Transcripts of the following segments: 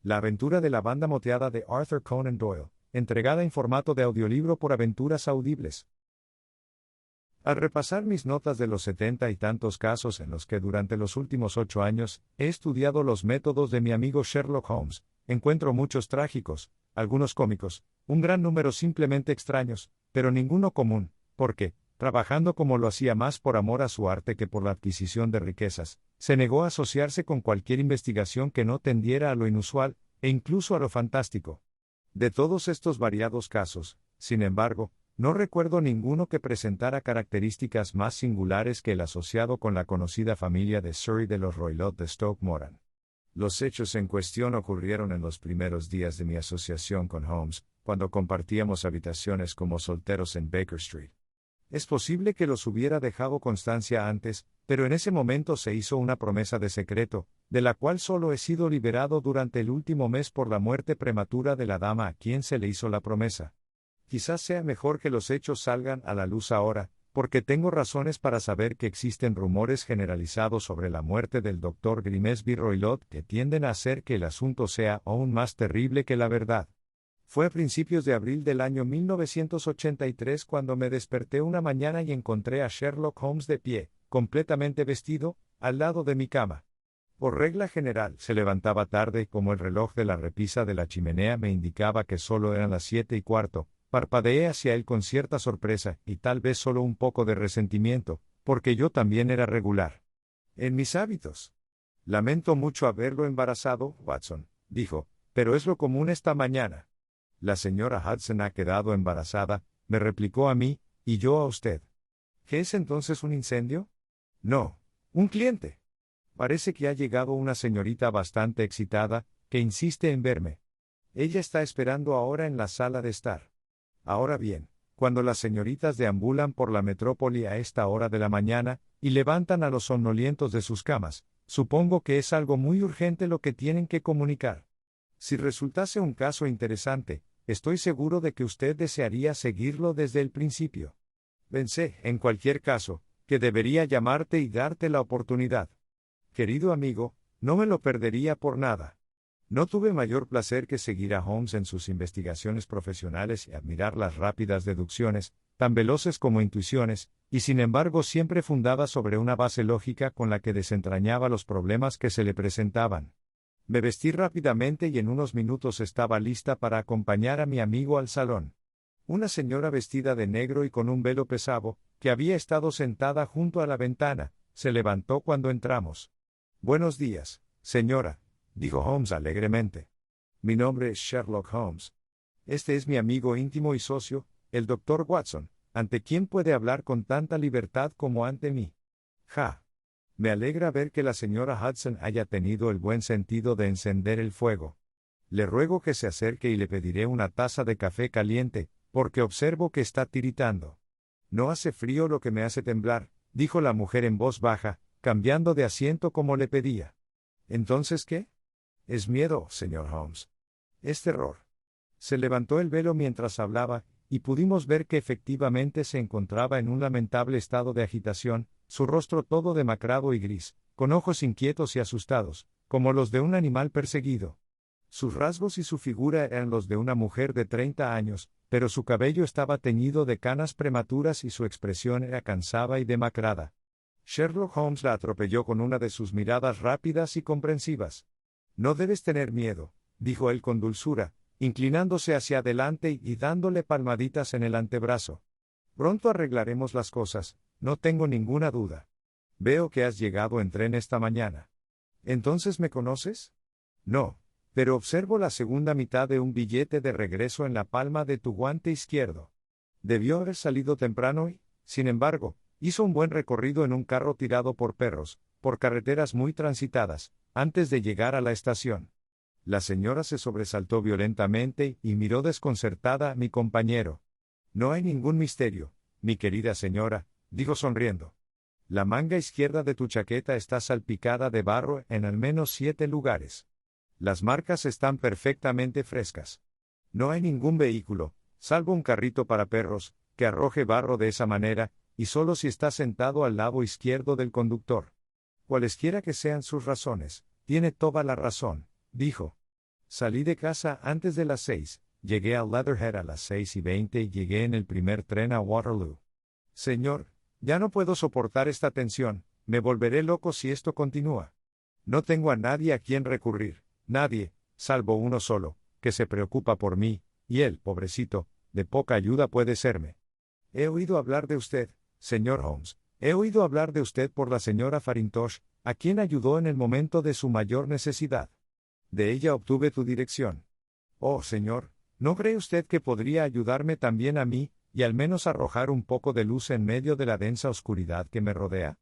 La aventura de la banda moteada de Arthur Conan Doyle, entregada en formato de audiolibro por Aventuras Audibles. Al repasar mis notas de los 70 y tantos casos en los que durante los últimos 8 años he estudiado los métodos de mi amigo Sherlock Holmes, encuentro muchos trágicos, algunos cómicos, un gran número simplemente extraños, pero ninguno común, porque, trabajando como lo hacía más por amor a su arte que por la adquisición de riquezas, se negó a asociarse con cualquier investigación que no tendiera a lo inusual, e incluso a lo fantástico. De todos estos variados casos, sin embargo, no recuerdo ninguno que presentara características más singulares que el asociado con la conocida familia de Surrey de los Roylott de Stoke Moran. Los hechos en cuestión ocurrieron en los primeros días de mi asociación con Holmes, cuando compartíamos habitaciones como solteros en Baker Street. Es posible que los hubiera dejado constancia antes, pero en ese momento se hizo una promesa de secreto, de la cual solo he sido liberado durante el último mes por la muerte prematura de la dama a quien se le hizo la promesa. Quizás sea mejor que los hechos salgan a la luz ahora, porque tengo razones para saber que existen rumores generalizados sobre la muerte del Dr. Grimesby Roylott que tienden a hacer que el asunto sea aún más terrible que la verdad. Fue a principios de abril del año 1983 cuando me desperté una mañana y encontré a Sherlock Holmes de pie, completamente vestido, al lado de mi cama. Por regla general, se levantaba tarde, como el reloj de la repisa de la chimenea me indicaba que solo eran las 7:15. Parpadeé hacia él con cierta sorpresa, y tal vez solo un poco de resentimiento, porque yo también era regular en mis hábitos. Lamento mucho haberlo embarazado, Watson, dijo, pero es lo común esta mañana. La señora Hudson ha quedado embarazada, me replicó a mí, y yo a usted. ¿Qué es entonces un incendio? No, un cliente. Parece que ha llegado una señorita bastante excitada, que insiste en verme. Ella está esperando ahora en la sala de estar. Ahora bien, cuando las señoritas deambulan por la metrópoli a esta hora de la mañana, y levantan a los somnolientos de sus camas, supongo que es algo muy urgente lo que tienen que comunicar. Si resultase un caso interesante, estoy seguro de que usted desearía seguirlo desde el principio. Pensé, en cualquier caso, que debería llamarte y darte la oportunidad. Querido amigo, no me lo perdería por nada. No tuve mayor placer que seguir a Holmes en sus investigaciones profesionales y admirar las rápidas deducciones, tan veloces como intuiciones, y sin embargo siempre fundadas sobre una base lógica con la que desentrañaba los problemas que se le presentaban. Me vestí rápidamente y en unos minutos estaba lista para acompañar a mi amigo al salón. Una señora vestida de negro y con un velo pesado, que había estado sentada junto a la ventana, se levantó cuando entramos. Buenos días, señora, dijo Holmes alegremente. Mi nombre es Sherlock Holmes. Este es mi amigo íntimo y socio, el Dr. Watson, ante quien puede hablar con tanta libertad como ante mí. Ja. Me alegra ver que la señora Hudson haya tenido el buen sentido de encender el fuego. Le ruego que se acerque y le pediré una taza de café caliente, porque observo que está tiritando. No hace frío lo que me hace temblar, dijo la mujer en voz baja, cambiando de asiento como le pedía. ¿Entonces qué? Es miedo, señor Holmes. Es terror. Se levantó el velo mientras hablaba, y pudimos ver que efectivamente se encontraba en un lamentable estado de agitación, su rostro todo demacrado y gris, con ojos inquietos y asustados, como los de un animal perseguido. Sus rasgos y su figura eran los de una mujer de 30 años, pero su cabello estaba teñido de canas prematuras y su expresión era cansada y demacrada. Sherlock Holmes la atropelló con una de sus miradas rápidas y comprensivas. No debes tener miedo, dijo él con dulzura, inclinándose hacia adelante y dándole palmaditas en el antebrazo. Pronto arreglaremos las cosas, no tengo ninguna duda. Veo que has llegado en tren esta mañana. ¿Entonces me conoces? No, pero observo la segunda mitad de un billete de regreso en la palma de tu guante izquierdo. Debió haber salido temprano y, sin embargo, hizo un buen recorrido en un carro tirado por perros, por carreteras muy transitadas, antes de llegar a la estación. La señora se sobresaltó violentamente y miró desconcertada a mi compañero. No hay ningún misterio, mi querida señora, dijo sonriendo. La manga izquierda de tu chaqueta está salpicada de barro en al menos 7 lugares. Las marcas están perfectamente frescas. No hay ningún vehículo, salvo un carrito para perros, que arroje barro de esa manera, y solo si está sentado al lado izquierdo del conductor. Cualesquiera que sean sus razones, tiene toda la razón, dijo. Salí de casa antes de las 6, llegué a Leatherhead a las 6:20 y llegué en el primer tren a Waterloo. Señor, ya no puedo soportar esta tensión, me volveré loco si esto continúa. No tengo a nadie a quien recurrir, nadie, salvo uno solo, que se preocupa por mí, y él, pobrecito, de poca ayuda puede serme. He oído hablar de usted, señor Holmes, he oído hablar de usted por la señora Farintosh, a quien ayudó en el momento de su mayor necesidad. De ella obtuve tu dirección. Oh, señor, ¿no cree usted que podría ayudarme también a mí, y al menos arrojar un poco de luz en medio de la densa oscuridad que me rodea?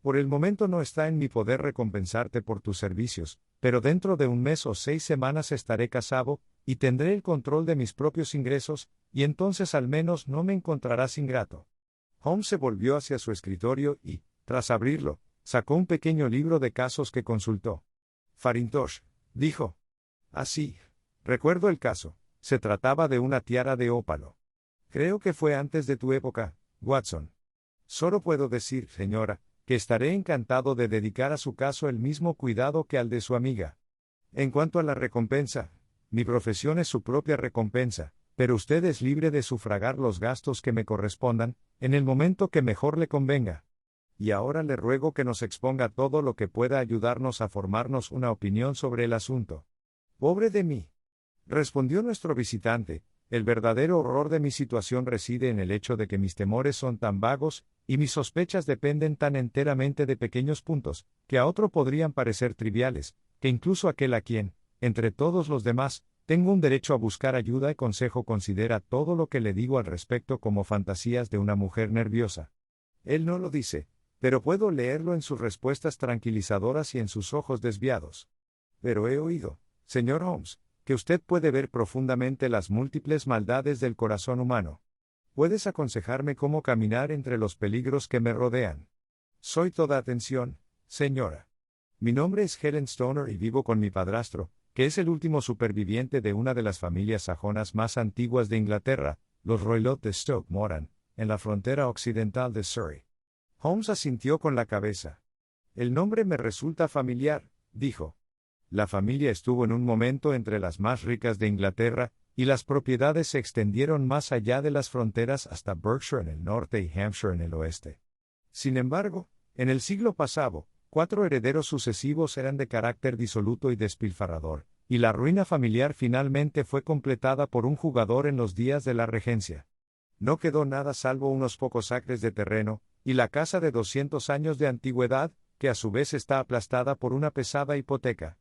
Por el momento no está en mi poder recompensarte por tus servicios, pero dentro de un mes o 6 semanas estaré casado, y tendré el control de mis propios ingresos, y entonces al menos no me encontrarás ingrato. Holmes se volvió hacia su escritorio y, tras abrirlo, sacó un pequeño libro de casos que consultó. Farintosh, dijo. Así. Recuerdo el caso. Se trataba de una tiara de ópalo. Creo que fue antes de tu época, Watson. Solo puedo decir, señora, que estaré encantado de dedicar a su caso el mismo cuidado que al de su amiga. En cuanto a la recompensa, mi profesión es su propia recompensa, pero usted es libre de sufragar los gastos que me correspondan, en el momento que mejor le convenga. Y ahora le ruego que nos exponga todo lo que pueda ayudarnos a formarnos una opinión sobre el asunto. Pobre de mí. Respondió nuestro visitante, el verdadero horror de mi situación reside en el hecho de que mis temores son tan vagos, y mis sospechas dependen tan enteramente de pequeños puntos, que a otro podrían parecer triviales, que incluso aquel a quien, entre todos los demás, tengo un derecho a buscar ayuda y consejo considera todo lo que le digo al respecto como fantasías de una mujer nerviosa. Él no lo dice, pero puedo leerlo en sus respuestas tranquilizadoras y en sus ojos desviados. Pero he oído, señor Holmes, que usted puede ver profundamente las múltiples maldades del corazón humano. ¿Puedes aconsejarme cómo caminar entre los peligros que me rodean? Soy toda atención, señora. Mi nombre es Helen Stoner y vivo con mi padrastro, que es el último superviviente de una de las familias sajonas más antiguas de Inglaterra, los Roylott de Stoke Moran, en la frontera occidental de Surrey. Holmes asintió con la cabeza. El nombre me resulta familiar, dijo. La familia estuvo en un momento entre las más ricas de Inglaterra, y las propiedades se extendieron más allá de las fronteras hasta Berkshire en el norte y Hampshire en el oeste. Sin embargo, en el siglo pasado, 4 herederos sucesivos eran de carácter disoluto y despilfarrador, y la ruina familiar finalmente fue completada por un jugador en los días de la regencia. No quedó nada salvo unos pocos acres de terreno, y la casa de 200 años de antigüedad, que a su vez está aplastada por una pesada hipoteca.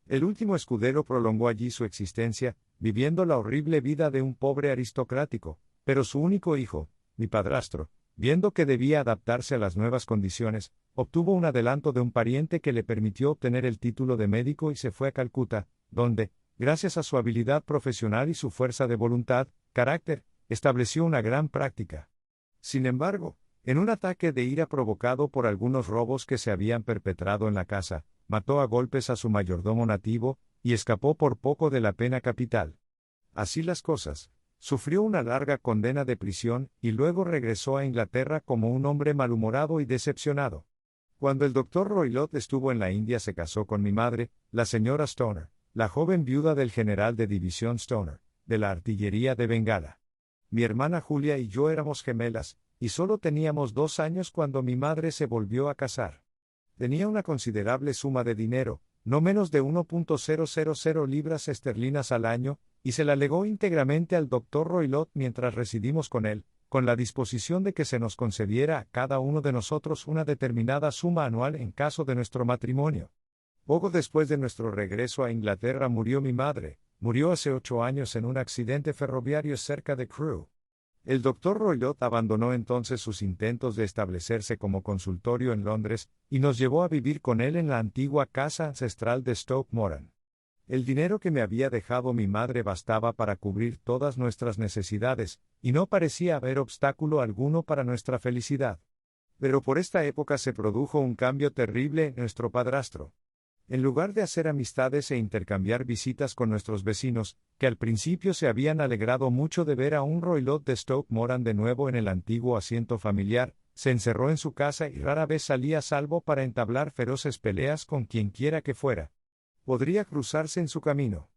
El último escudero prolongó allí su existencia, viviendo la horrible vida de un pobre aristocrático, pero su único hijo, mi padrastro, viendo que debía adaptarse a las nuevas condiciones, obtuvo un adelanto de un pariente que le permitió obtener el título de médico y se fue a Calcuta, donde, gracias a su habilidad profesional y su fuerza de voluntad, carácter, estableció una gran práctica. Sin embargo, en un ataque de ira provocado por algunos robos que se habían perpetrado en la casa, mató a golpes a su mayordomo nativo, y escapó por poco de la pena capital. Así las cosas, sufrió una larga condena de prisión, y luego regresó a Inglaterra como un hombre malhumorado y decepcionado. Cuando el doctor Roylott estuvo en la India se casó con mi madre, la señora Stoner, la joven viuda del general de división Stoner, de la artillería de Bengala. Mi hermana Julia y yo éramos gemelas, y solo teníamos 2 años cuando mi madre se volvió a casar. Tenía una considerable suma de dinero, no menos de 1.000 libras esterlinas al año, y se la legó íntegramente al doctor Roylott mientras residimos con él, con la disposición de que se nos concediera a cada uno de nosotros una determinada suma anual en caso de nuestro matrimonio. Poco después de nuestro regreso a Inglaterra murió mi madre, murió hace 8 años en un accidente ferroviario cerca de Crewe. El doctor Roylott abandonó entonces sus intentos de establecerse como consultorio en Londres, y nos llevó a vivir con él en la antigua casa ancestral de Stoke Moran. El dinero que me había dejado mi madre bastaba para cubrir todas nuestras necesidades, y no parecía haber obstáculo alguno para nuestra felicidad. Pero por esta época se produjo un cambio terrible en nuestro padrastro. En lugar de hacer amistades e intercambiar visitas con nuestros vecinos, que al principio se habían alegrado mucho de ver a un Roylott de Stoke Moran de nuevo en el antiguo asiento familiar, se encerró en su casa y rara vez salía salvo para entablar feroces peleas con quien quiera que fuera. Podría cruzarse en su camino.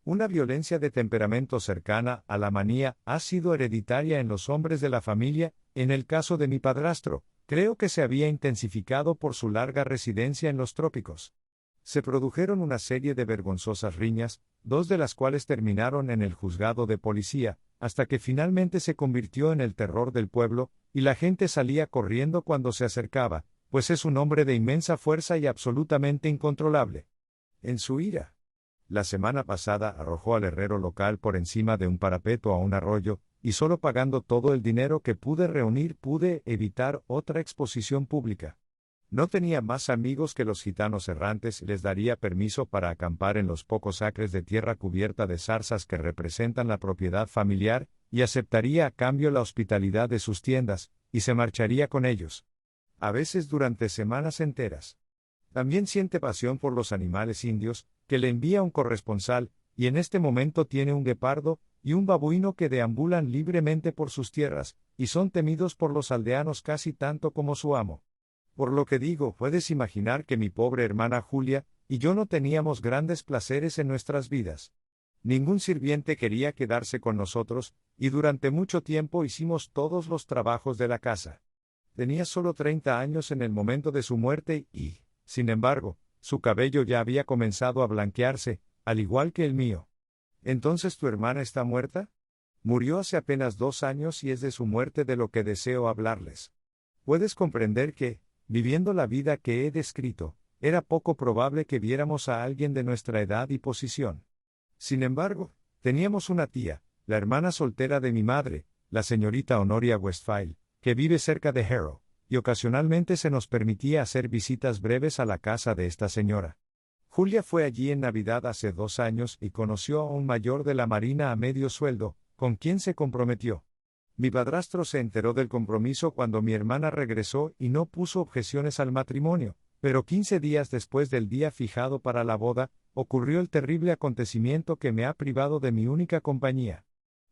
Una violencia de temperamento cercana a la manía ha sido hereditaria en los hombres de la familia. En el caso de mi padrastro, creo que se había intensificado por su larga residencia en los trópicos. Se produjeron una serie de vergonzosas riñas, dos de las cuales terminaron en el juzgado de policía, hasta que finalmente se convirtió en el terror del pueblo, y la gente salía corriendo cuando se acercaba, pues es un hombre de inmensa fuerza y absolutamente incontrolable. En su ira, la semana pasada arrojó al herrero local por encima de un parapeto a un arroyo, y solo pagando todo el dinero que pude reunir pude evitar otra exposición pública. No tenía más amigos que los gitanos errantes y les daría permiso para acampar en los pocos acres de tierra cubierta de zarzas que representan la propiedad familiar, y aceptaría a cambio la hospitalidad de sus tiendas, y se marcharía con ellos. A veces durante semanas enteras. También siente pasión por los animales indios, que le envía un corresponsal, y en este momento tiene un guepardo y un babuino que deambulan libremente por sus tierras, y son temidos por los aldeanos casi tanto como su amo. Por lo que digo, puedes imaginar que mi pobre hermana Julia y yo no teníamos grandes placeres en nuestras vidas. Ningún sirviente quería quedarse con nosotros, y durante mucho tiempo hicimos todos los trabajos de la casa. Tenía solo 30 años en el momento de su muerte y, sin embargo, su cabello ya había comenzado a blanquearse, al igual que el mío. ¿Entonces tu hermana está muerta? Murió hace apenas 2 años y es de su muerte de lo que deseo hablarles. Puedes comprender que, viviendo la vida que he descrito, era poco probable que viéramos a alguien de nuestra edad y posición. Sin embargo, teníamos una tía, la hermana soltera de mi madre, la señorita Honoria Westphal, que vive cerca de Harrow, y ocasionalmente se nos permitía hacer visitas breves a la casa de esta señora. Julia fue allí en Navidad hace 2 años y conoció a un mayor de la Marina a medio sueldo, con quien se comprometió. Mi padrastro se enteró del compromiso cuando mi hermana regresó y no puso objeciones al matrimonio, pero 15 días después del día fijado para la boda, ocurrió el terrible acontecimiento que me ha privado de mi única compañía.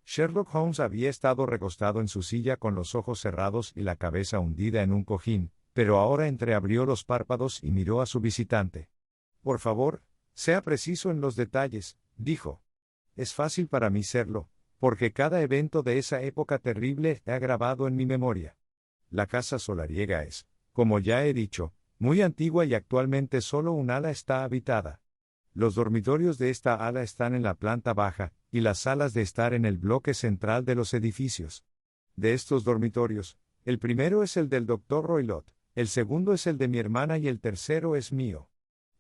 Sherlock Holmes había estado recostado en su silla con los ojos cerrados y la cabeza hundida en un cojín, pero ahora entreabrió los párpados y miró a su visitante. Por favor, sea preciso en los detalles, dijo. Es fácil para mí serlo, porque cada evento de esa época terrible ha grabado en mi memoria. La casa solariega es, como ya he dicho, muy antigua y actualmente solo un ala está habitada. Los dormitorios de esta ala están en la planta baja, y las salas de estar en el bloque central de los edificios. De estos dormitorios, el primero es el del Dr. Roylott, el segundo es el de mi hermana y el tercero es mío.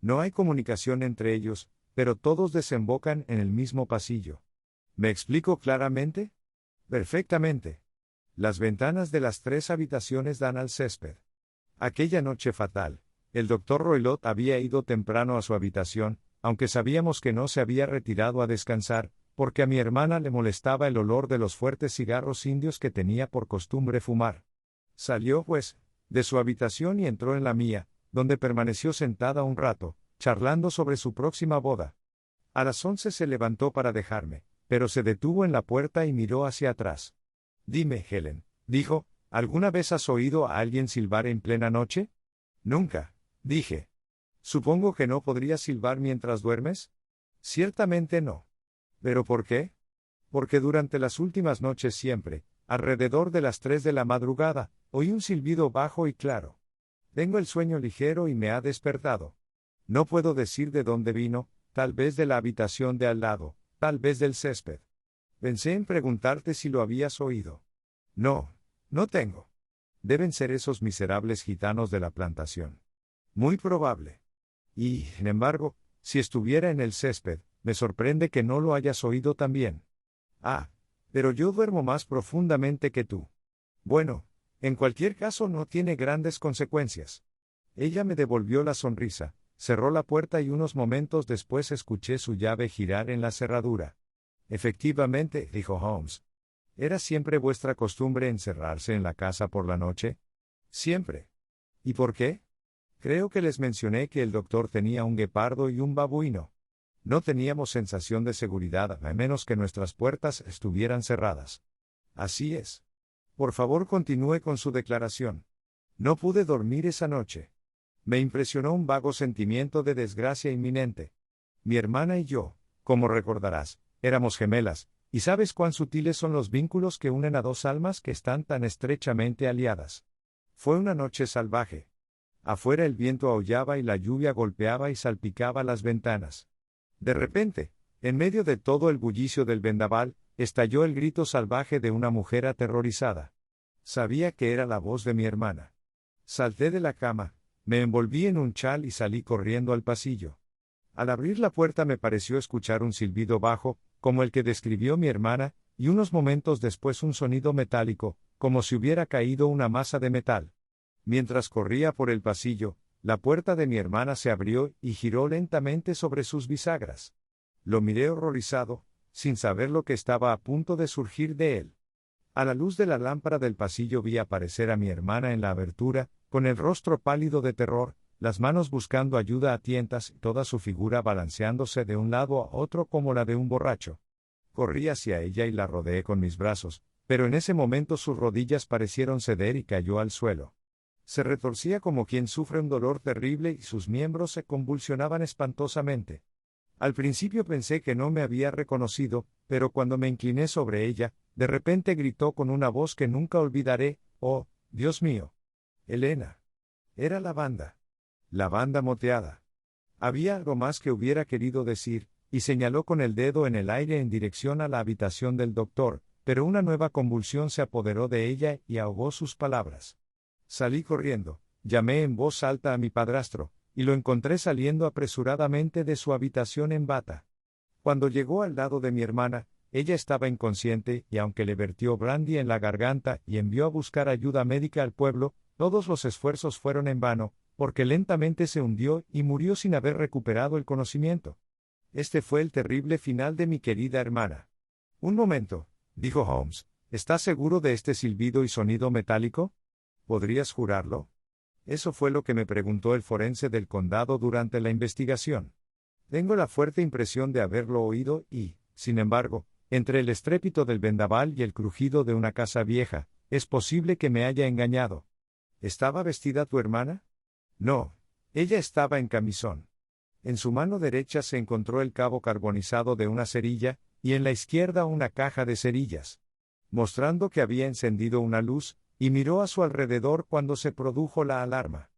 No hay comunicación entre ellos, pero todos desembocan en el mismo pasillo. ¿Me explico claramente? Perfectamente. Las ventanas de las 3 habitaciones dan al césped. Aquella noche fatal, el Dr. Roylott había ido temprano a su habitación, aunque sabíamos que no se había retirado a descansar, porque a mi hermana le molestaba el olor de los fuertes cigarros indios que tenía por costumbre fumar. Salió, pues, de su habitación y entró en la mía, donde permaneció sentada un rato, charlando sobre su próxima boda. A las 11 se levantó para dejarme, pero se detuvo en la puerta y miró hacia atrás. Dime, Helen, dijo, ¿alguna vez has oído a alguien silbar en plena noche? Nunca, dije. Supongo que no podrías silbar mientras duermes. Ciertamente no. ¿Pero por qué? Porque durante las últimas noches siempre, alrededor de las 3 de la madrugada, oí un silbido bajo y claro. Tengo el sueño ligero y me ha despertado. No puedo decir de dónde vino, tal vez de la habitación de al lado, tal vez del césped. Pensé en preguntarte si lo habías oído. No, no tengo. Deben ser esos miserables gitanos de la plantación. Muy probable. Y, sin embargo, si estuviera en el césped, me sorprende que no lo hayas oído también. Ah, pero yo duermo más profundamente que tú. Bueno, en cualquier caso no tiene grandes consecuencias. Ella me devolvió la sonrisa, cerró la puerta y unos momentos después escuché su llave girar en la cerradura. Efectivamente, dijo Holmes. ¿Era siempre vuestra costumbre encerrarse en la casa por la noche? Siempre. ¿Y por qué? Creo que les mencioné que el doctor tenía un guepardo y un babuino. No teníamos sensación de seguridad a menos que nuestras puertas estuvieran cerradas. Así es. Por favor, continúe con su declaración. No pude dormir esa noche. Me impresionó un vago sentimiento de desgracia inminente. Mi hermana y yo, Como recordarás, éramos gemelas, y sabes cuán sutiles son los vínculos que unen a dos almas que están tan estrechamente aliadas. Fue una noche salvaje. Afuera el viento aullaba y la lluvia golpeaba y salpicaba las ventanas. De repente, en medio de todo el bullicio del vendaval, estalló el grito salvaje de una mujer aterrorizada. Sabía que era la voz de mi hermana. Salté de la cama, me envolví en un chal y salí corriendo al pasillo. Al abrir la puerta me pareció escuchar un silbido bajo, como el que describió mi hermana, y unos momentos después un sonido metálico, como si hubiera caído una masa de metal. Mientras corría por el pasillo, la puerta de mi hermana se abrió y giró lentamente sobre sus bisagras. Lo miré horrorizado, sin saber lo que estaba a punto de surgir de él. A la luz de la lámpara del pasillo vi aparecer a mi hermana en la abertura, con el rostro pálido de terror, las manos buscando ayuda a tientas y toda su figura balanceándose de un lado a otro como la de un borracho. Corrí hacia ella y la rodeé con mis brazos, pero en ese momento sus rodillas parecieron ceder y cayó al suelo. Se retorcía como quien sufre un dolor terrible y sus miembros se convulsionaban espantosamente. Al principio pensé que no me había reconocido, pero cuando me incliné sobre ella, de repente gritó con una voz que nunca olvidaré: «¡Oh, Dios mío! Elena». Era la banda moteada. Había algo más que hubiera querido decir, y señaló con el dedo en el aire en dirección a la habitación del doctor, pero una nueva convulsión se apoderó de ella y ahogó sus palabras. Salí corriendo, llamé en voz alta a mi padrastro, y lo encontré saliendo apresuradamente de su habitación en bata. Cuando llegó al lado de mi hermana, ella estaba inconsciente y aunque le vertió brandy en la garganta y envió a buscar ayuda médica al pueblo, todos los esfuerzos fueron en vano, porque lentamente se hundió y murió sin haber recuperado el conocimiento. Este fue el terrible final de mi querida hermana. Un momento, dijo Holmes, ¿estás seguro de este silbido y sonido metálico? ¿Podrías jurarlo? Eso fue lo que me preguntó el forense del condado durante la investigación. Tengo la fuerte impresión de haberlo oído y, sin embargo, entre el estrépito del vendaval y el crujido de una casa vieja, es posible que me haya engañado. ¿Estaba vestida tu hermana? No, ella estaba en camisón. En su mano derecha se encontró el cabo carbonizado de una cerilla, y en la izquierda una caja de cerillas, mostrando que había encendido una luz, y miró a su alrededor cuando se produjo la alarma.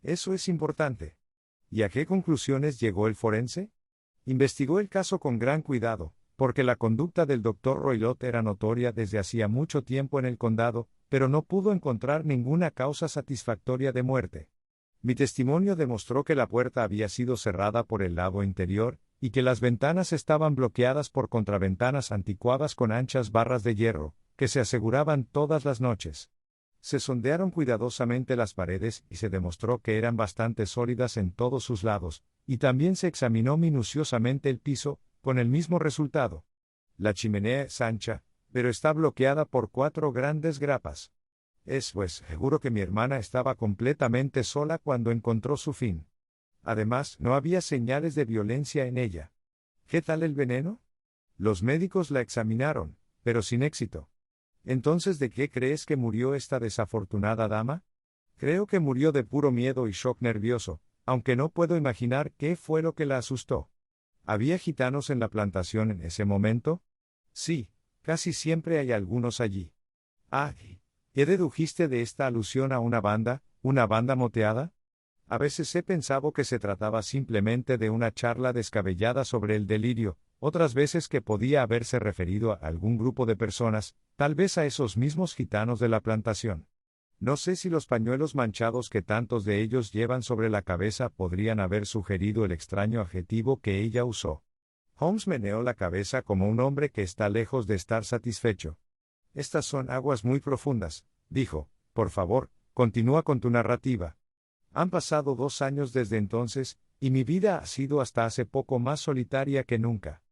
Eso es importante. ¿Y a qué conclusiones llegó el forense? Investigó el caso con gran cuidado, porque la conducta del Dr. Roylott era notoria desde hacía mucho tiempo en el condado, pero no pudo encontrar ninguna causa satisfactoria de muerte. Mi testimonio demostró que la puerta había sido cerrada por el lado interior, y que las ventanas estaban bloqueadas por contraventanas anticuadas con anchas barras de hierro, que se aseguraban todas las noches. Se sondearon cuidadosamente las paredes y se demostró que eran bastante sólidas en todos sus lados, y también se examinó minuciosamente el piso, con el mismo resultado. La chimenea es ancha, pero está bloqueada por 4 grandes grapas. Es pues seguro que mi hermana estaba completamente sola cuando encontró su fin. Además, no había señales de violencia en ella. ¿Qué tal el veneno? Los médicos la examinaron, pero sin éxito. Entonces, ¿de qué crees que murió esta desafortunada dama? Creo que murió de puro miedo y shock nervioso, aunque no puedo imaginar qué fue lo que la asustó. ¿Había gitanos en la plantación en ese momento? Sí, casi siempre hay algunos allí. Ah, ¿qué dedujiste de esta alusión a una banda moteada? A veces he pensado que se trataba simplemente de una charla descabellada sobre el delirio, otras veces que podía haberse referido a algún grupo de personas, tal vez a esos mismos gitanos de la plantación. No sé si los pañuelos manchados que tantos de ellos llevan sobre la cabeza podrían haber sugerido el extraño adjetivo que ella usó. Holmes meneó la cabeza como un hombre que está lejos de estar satisfecho. Estas son aguas muy profundas, dijo. Por favor, continúa con tu narrativa. Han pasado 2 años desde entonces, y mi vida ha sido hasta hace poco más solitaria que nunca.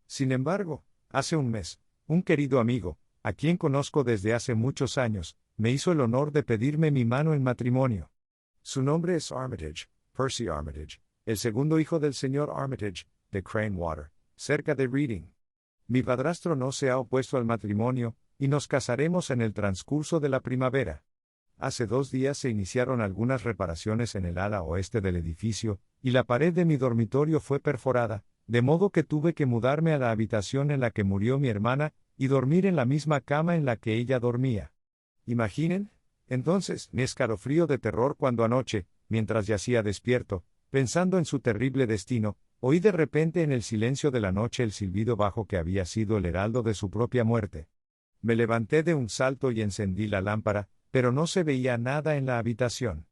Sin embargo, hace un mes, un querido amigo, a quien conozco desde hace muchos años, me hizo el honor de pedirme mi mano en matrimonio. Su nombre es Armitage, Percy Armitage, el segundo hijo del señor Armitage, de Crane Water, cerca de Reading. Mi padrastro no se ha opuesto al matrimonio, y nos casaremos en el transcurso de la primavera. Hace 2 días se iniciaron algunas reparaciones en el ala oeste del edificio, y la pared de mi dormitorio fue perforada, de modo que tuve que mudarme a la habitación en la que murió mi hermana, y dormir en la misma cama en la que ella dormía. Imaginen, entonces, mi escalofrío de terror cuando anoche, mientras yacía despierto, pensando en su terrible destino, oí de repente en el silencio de la noche el silbido bajo que había sido el heraldo de su propia muerte. Me levanté de un salto y encendí la lámpara, pero no se veía nada en la habitación.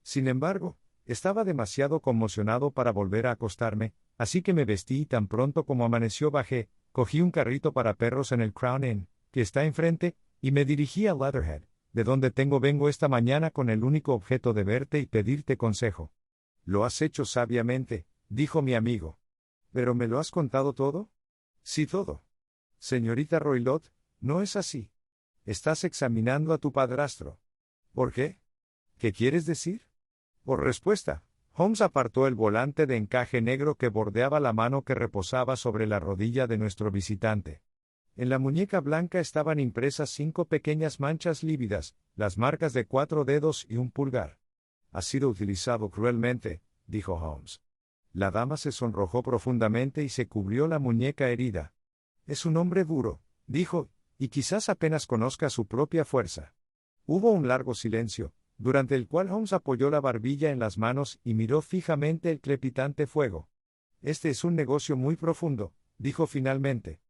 Sin embargo, estaba demasiado conmocionado para volver a acostarme, así que me vestí y tan pronto como amaneció bajé, cogí un carrito para perros en el Crown Inn, que está enfrente, y me dirigí a Leatherhead, de donde vengo esta mañana con el único objeto de verte y pedirte consejo. Lo has hecho sabiamente, dijo mi amigo. ¿Pero me lo has contado todo? Sí, todo. Señorita Roylott, no es así. Estás examinando a tu padrastro. ¿Por qué? ¿Qué quieres decir? Por respuesta, Holmes apartó el volante de encaje negro que bordeaba la mano que reposaba sobre la rodilla de nuestro visitante. En la muñeca blanca estaban impresas 5 pequeñas manchas lívidas, las marcas de 4 dedos y un pulgar. Ha sido utilizado cruelmente, dijo Holmes. La dama se sonrojó profundamente y se cubrió la muñeca herida. Es un hombre duro, dijo, y quizás apenas conozca su propia fuerza. Hubo un largo silencio, durante el cual Holmes apoyó la barbilla en las manos y miró fijamente el crepitante fuego. Este es un negocio muy profundo, dijo finalmente.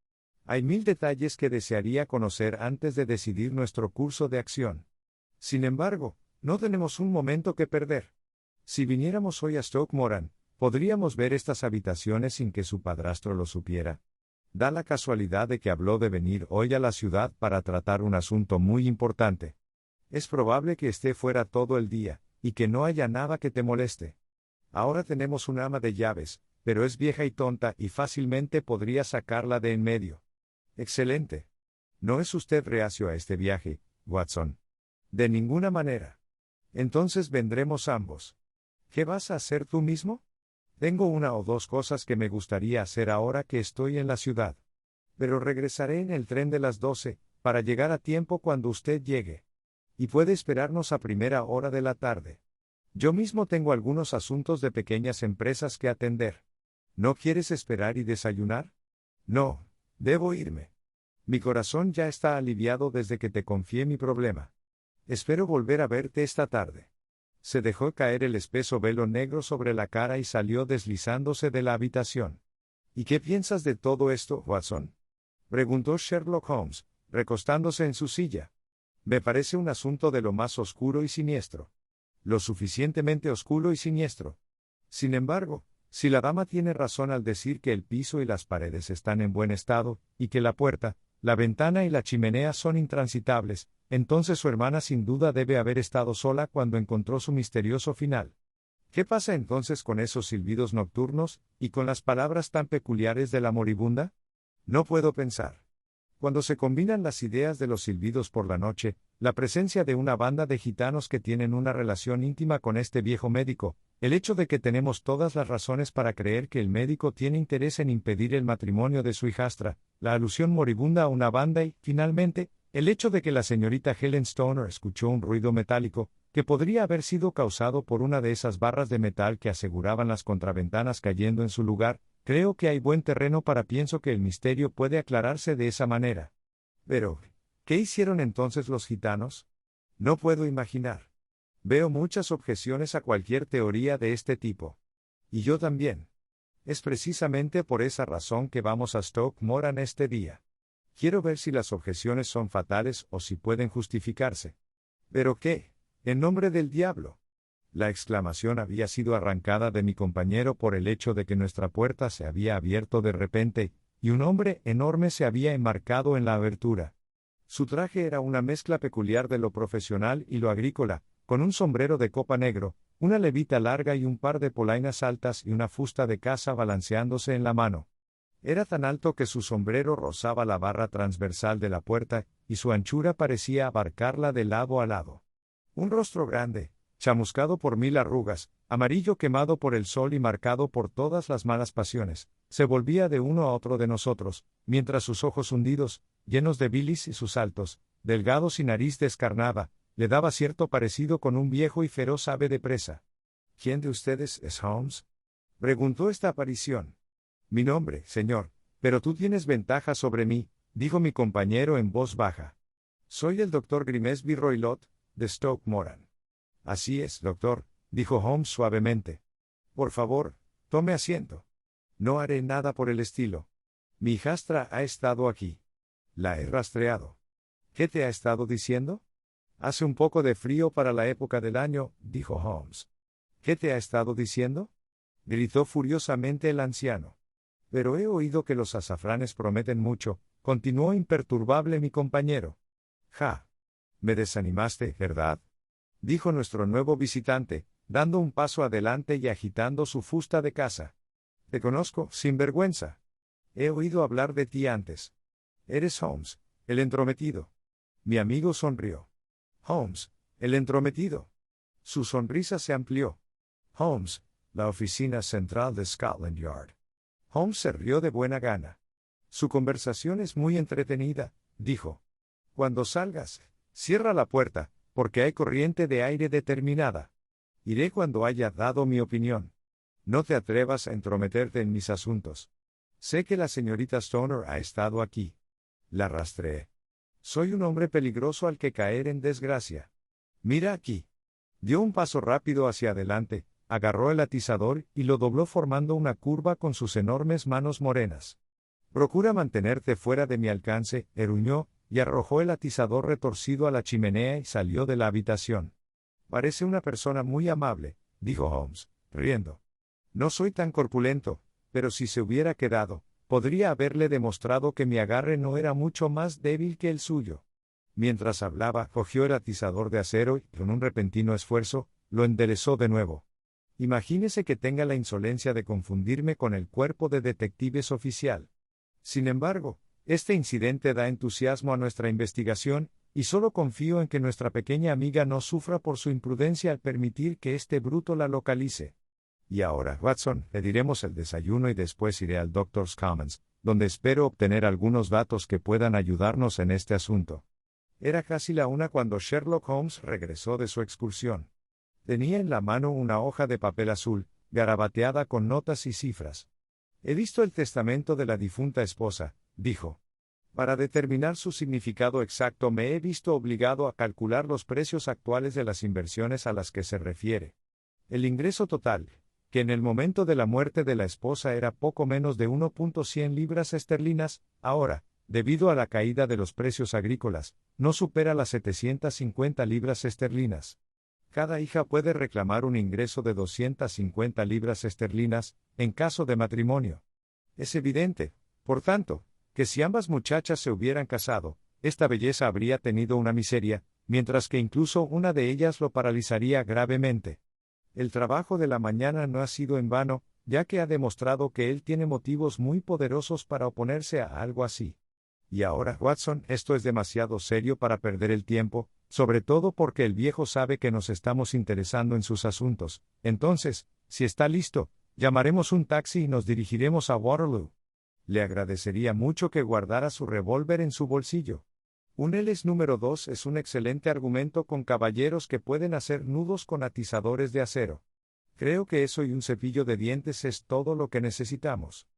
Hay 1000 detalles que desearía conocer antes de decidir nuestro curso de acción. Sin embargo, no tenemos un momento que perder. Si viniéramos hoy a Stoke Moran, ¿podríamos ver estas habitaciones sin que su padrastro lo supiera? Da la casualidad de que habló de venir hoy a la ciudad para tratar un asunto muy importante. Es probable que esté fuera todo el día, y que no haya nada que te moleste. Ahora tenemos un ama de llaves, pero es vieja y tonta y fácilmente podría sacarla de en medio. Excelente. ¿No es usted reacio a este viaje, Watson? De ninguna manera. Entonces vendremos ambos. ¿Qué vas a hacer tú mismo? Tengo 1 o 2 cosas que me gustaría hacer ahora que estoy en la ciudad. Pero regresaré en el tren de las 12, para llegar a tiempo cuando usted llegue. Y puede esperarnos a primera hora de la tarde. Yo mismo tengo algunos asuntos de pequeñas empresas que atender. ¿No quieres esperar y desayunar? No, debo irme. Mi corazón ya está aliviado desde que te confié mi problema. Espero volver a verte esta tarde. Se dejó caer el espeso velo negro sobre la cara y salió deslizándose de la habitación. ¿Y qué piensas de todo esto, Watson? Preguntó Sherlock Holmes, recostándose en su silla. Me parece un asunto de lo más oscuro y siniestro. Lo suficientemente oscuro y siniestro. Sin embargo, si la dama tiene razón al decir que el piso y las paredes están en buen estado, y que la puerta, la ventana y la chimenea son intransitables, entonces su hermana sin duda debe haber estado sola cuando encontró su misterioso final. ¿Qué pasa entonces con esos silbidos nocturnos, y con las palabras tan peculiares de la moribunda? No puedo pensar. Cuando se combinan las ideas de los silbidos por la noche, la presencia de una banda de gitanos que tienen una relación íntima con este viejo médico, el hecho de que tenemos todas las razones para creer que el médico tiene interés en impedir el matrimonio de su hijastra, la alusión moribunda a una banda y, finalmente, el hecho de que la señorita Helen Stoner escuchó un ruido metálico, que podría haber sido causado por una de esas barras de metal que aseguraban las contraventanas cayendo en su lugar, creo que hay buen terreno para pienso que el misterio puede aclararse de esa manera. Pero, ¿qué hicieron entonces los gitanos? No puedo imaginar. Veo muchas objeciones a cualquier teoría de este tipo. Y yo también. Es precisamente por esa razón que vamos a Stoke Moran este día. Quiero ver si las objeciones son fatales o si pueden justificarse. ¿Pero qué? En nombre del diablo. La exclamación había sido arrancada de mi compañero por el hecho de que nuestra puerta se había abierto de repente, y un hombre enorme se había enmarcado en la abertura. Su traje era una mezcla peculiar de lo profesional y lo agrícola, con un sombrero de copa negro, una levita larga y un par de polainas altas y una fusta de caza balanceándose en la mano. Era tan alto que su sombrero rozaba la barra transversal de la puerta, y su anchura parecía abarcarla de lado a lado. Un rostro grande, chamuscado por 1000 arrugas, amarillo quemado por el sol y marcado por todas las malas pasiones, se volvía de uno a otro de nosotros, mientras sus ojos hundidos, llenos de bilis y sus altos, delgados y nariz descarnada, le daba cierto parecido con un viejo y feroz ave de presa. ¿Quién de ustedes es Holmes?, preguntó esta aparición. Mi nombre, señor, pero tú tienes ventaja sobre mí, dijo mi compañero en voz baja. Soy el doctor Grimesby Roylott, de Stoke Moran. Así es, doctor, dijo Holmes suavemente. Por favor, tome asiento. No haré nada por el estilo. Mi hijastra ha estado aquí. La he rastreado. ¿Qué te ha estado diciendo? Hace un poco de frío para la época del año, dijo Holmes. ¿Qué te ha estado diciendo? Gritó furiosamente el anciano. Pero he oído que los azafranes prometen mucho, continuó imperturbable mi compañero. Ja. Me desanimaste, ¿verdad? Dijo nuestro nuevo visitante, dando un paso adelante y agitando su fusta de caza. Te conozco, sinvergüenza. He oído hablar de ti antes. Eres Holmes, el entrometido. Mi amigo sonrió. Holmes, el entrometido. Su sonrisa se amplió. Holmes, la oficina central de Scotland Yard. Holmes se rió de buena gana. Su conversación es muy entretenida, dijo. Cuando salgas, cierra la puerta, porque hay corriente de aire determinada. Iré cuando haya dado mi opinión. No te atrevas a entrometerte en mis asuntos. Sé que la señorita Stoner ha estado aquí. La rastreé. Soy un hombre peligroso al que caer en desgracia. Mira aquí. Dio un paso rápido hacia adelante, agarró el atizador y lo dobló formando una curva con sus enormes manos morenas. Procura mantenerte fuera de mi alcance, gruñó, y arrojó el atizador retorcido a la chimenea y salió de la habitación. Parece una persona muy amable, dijo Holmes, riendo. No soy tan corpulento, pero si se hubiera quedado, podría haberle demostrado que mi agarre no era mucho más débil que el suyo. Mientras hablaba, cogió el atizador de acero y, con un repentino esfuerzo, lo enderezó de nuevo. Imagínese que tenga la insolencia de confundirme con el cuerpo de detectives oficial. Sin embargo, este incidente da entusiasmo a nuestra investigación, y solo confío en que nuestra pequeña amiga no sufra por su imprudencia al permitir que este bruto la localice. Y ahora, Watson, le diremos el desayuno y después iré al Doctor's Commons, donde espero obtener algunos datos que puedan ayudarnos en este asunto. Era casi la 1 cuando Sherlock Holmes regresó de su excursión. Tenía en la mano una hoja de papel azul, garabateada con notas y cifras. He visto el testamento de la difunta esposa, dijo. Para determinar su significado exacto me he visto obligado a calcular los precios actuales de las inversiones a las que se refiere. El ingreso total, que en el momento de la muerte de la esposa era poco menos de 1.100 libras esterlinas, ahora, debido a la caída de los precios agrícolas, no supera las 750 libras esterlinas. Cada hija puede reclamar un ingreso de 250 libras esterlinas, en caso de matrimonio. Es evidente, por tanto, que si ambas muchachas se hubieran casado, esta belleza habría tenido una miseria, mientras que incluso una de ellas lo paralizaría gravemente. El trabajo de la mañana no ha sido en vano, ya que ha demostrado que él tiene motivos muy poderosos para oponerse a algo así. Y ahora, Watson, esto es demasiado serio para perder el tiempo, sobre todo porque el viejo sabe que nos estamos interesando en sus asuntos. Entonces, si está listo, llamaremos un taxi y nos dirigiremos a Waterloo. Le agradecería mucho que guardara su revólver en su bolsillo. Un Ls número 2 es un excelente argumento con caballeros que pueden hacer nudos con atizadores de acero. Creo que eso y un cepillo de dientes es todo lo que necesitamos.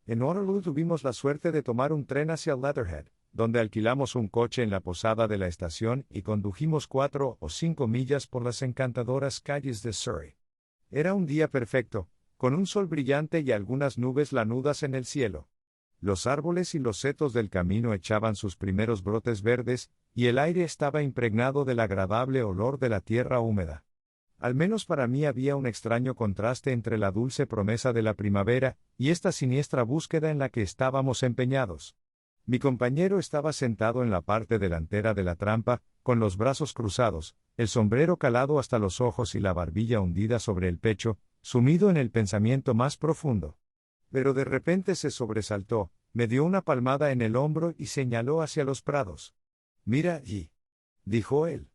En Waterloo tuvimos la suerte de tomar un tren hacia Leatherhead, donde alquilamos un coche en la posada de la estación y condujimos 4 o 5 millas por las encantadoras calles de Surrey. Era un día perfecto, con un sol brillante y algunas nubes lanudas en el cielo. Los árboles y los setos del camino echaban sus primeros brotes verdes, y el aire estaba impregnado del agradable olor de la tierra húmeda. Al menos para mí había un extraño contraste entre la dulce promesa de la primavera, y esta siniestra búsqueda en la que estábamos empeñados. Mi compañero estaba sentado en la parte delantera de la trampa, con los brazos cruzados, el sombrero calado hasta los ojos y la barbilla hundida sobre el pecho, sumido en el pensamiento más profundo. Pero de repente se sobresaltó, me dio una palmada en el hombro y señaló hacia los prados. «Mira allí», dijo él.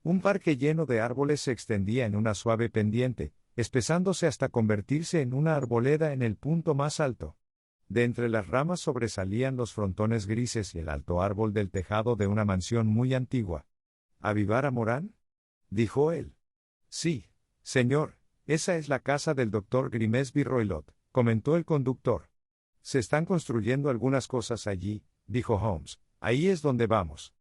Un parque lleno de árboles se extendía en una suave pendiente, espesándose hasta convertirse en una arboleda en el punto más alto. De entre las ramas sobresalían los frontones grises y el alto árbol del tejado de una mansión muy antigua. «¿Avivar a Morán?», dijo él. «Sí, señor, esa es la casa del doctor Grimesby Roylott», comentó el conductor. Se están construyendo algunas cosas allí, dijo Holmes. Ahí es donde vamos.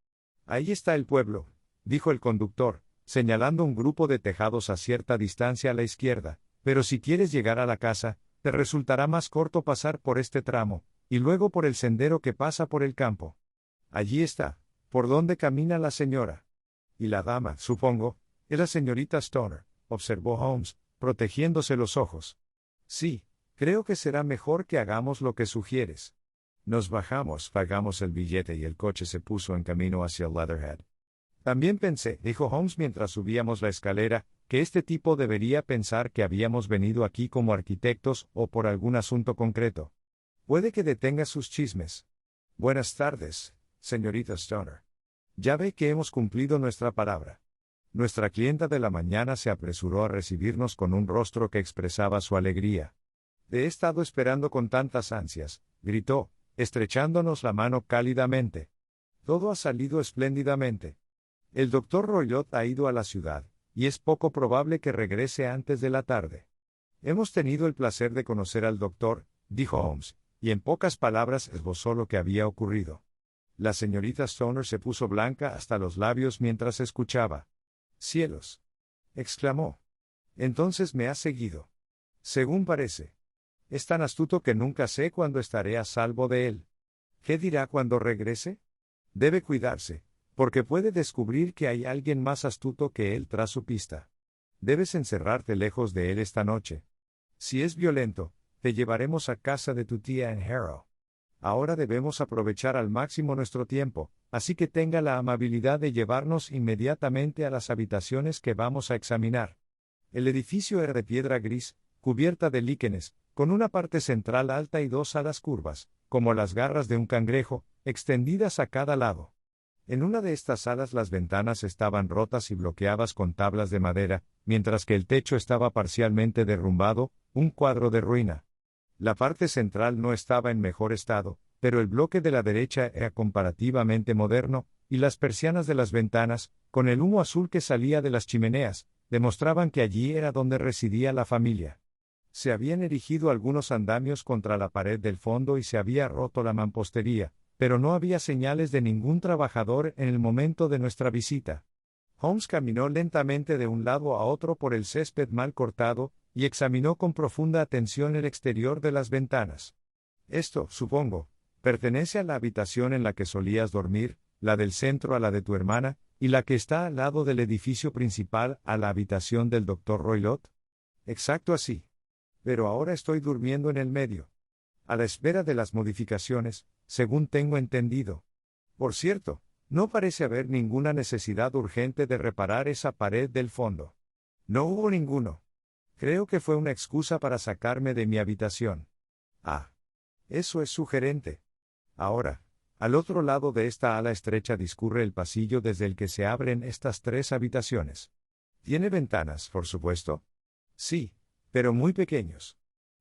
Ahí está el pueblo, dijo el conductor, señalando un grupo de tejados a cierta distancia a la izquierda, pero si quieres llegar a la casa, te resultará más corto pasar por este tramo, y luego por el sendero que pasa por el campo. Allí está, por donde camina la señora. Y la dama, supongo, es la señorita Stoner, observó Holmes, protegiéndose los ojos. Sí, creo que será mejor que hagamos lo que sugieres. Nos bajamos, pagamos el billete y el coche se puso en camino hacia Leatherhead. También pensé, dijo Holmes mientras subíamos la escalera, que este tipo debería pensar que habíamos venido aquí como arquitectos o por algún asunto concreto. Puede que detenga sus chismes. Buenas tardes, señorita Stoner. Ya ve que hemos cumplido nuestra palabra. Nuestra clienta de la mañana se apresuró a recibirnos con un rostro que expresaba su alegría. Te he estado esperando con tantas ansias, gritó, estrechándonos la mano cálidamente. Todo ha salido espléndidamente. El doctor Roylott ha ido a la ciudad, y es poco probable que regrese antes de la tarde. Hemos tenido el placer de conocer al doctor, dijo Holmes, y en pocas palabras esbozó lo que había ocurrido. La señorita Stoner se puso blanca hasta los labios mientras escuchaba. ¡Cielos!, exclamó. Entonces me ha seguido. Según parece. Es tan astuto que nunca sé cuándo estaré a salvo de él. ¿Qué dirá cuando regrese? Debe cuidarse, porque puede descubrir que hay alguien más astuto que él tras su pista. Debes encerrarte lejos de él esta noche. Si es violento, te llevaremos a casa de tu tía en Harrow. Ahora debemos aprovechar al máximo nuestro tiempo, así que tenga la amabilidad de llevarnos inmediatamente a las habitaciones que vamos a examinar. El edificio era de piedra gris, cubierta de líquenes, con una parte central alta y dos alas curvas, como las garras de un cangrejo, extendidas a cada lado. En una de estas salas las ventanas estaban rotas y bloqueadas con tablas de madera, mientras que el techo estaba parcialmente derrumbado, un cuadro de ruina. La parte central no estaba en mejor estado, pero el bloque de la derecha era comparativamente moderno, y las persianas de las ventanas, con el humo azul que salía de las chimeneas, demostraban que allí era donde residía la familia. Se habían erigido algunos andamios contra la pared del fondo y se había roto la mampostería, pero no había señales de ningún trabajador en el momento de nuestra visita. Holmes caminó lentamente de un lado a otro por el césped mal cortado, y examinó con profunda atención el exterior de las ventanas. Esto, supongo, pertenece a la habitación en la que solías dormir, la del centro a la de tu hermana, y la que está al lado del edificio principal a la habitación del doctor Roylott. Exacto así. Pero ahora estoy durmiendo en el medio. A la espera de las modificaciones, según tengo entendido. Por cierto, no parece haber ninguna necesidad urgente de reparar esa pared del fondo. No hubo ninguno. Creo que fue una excusa para sacarme de mi habitación. Ah. Eso es sugerente. Ahora, al otro lado de esta ala estrecha discurre el pasillo desde el que se abren estas tres habitaciones. ¿Tiene ventanas, por supuesto? Sí, pero muy pequeños.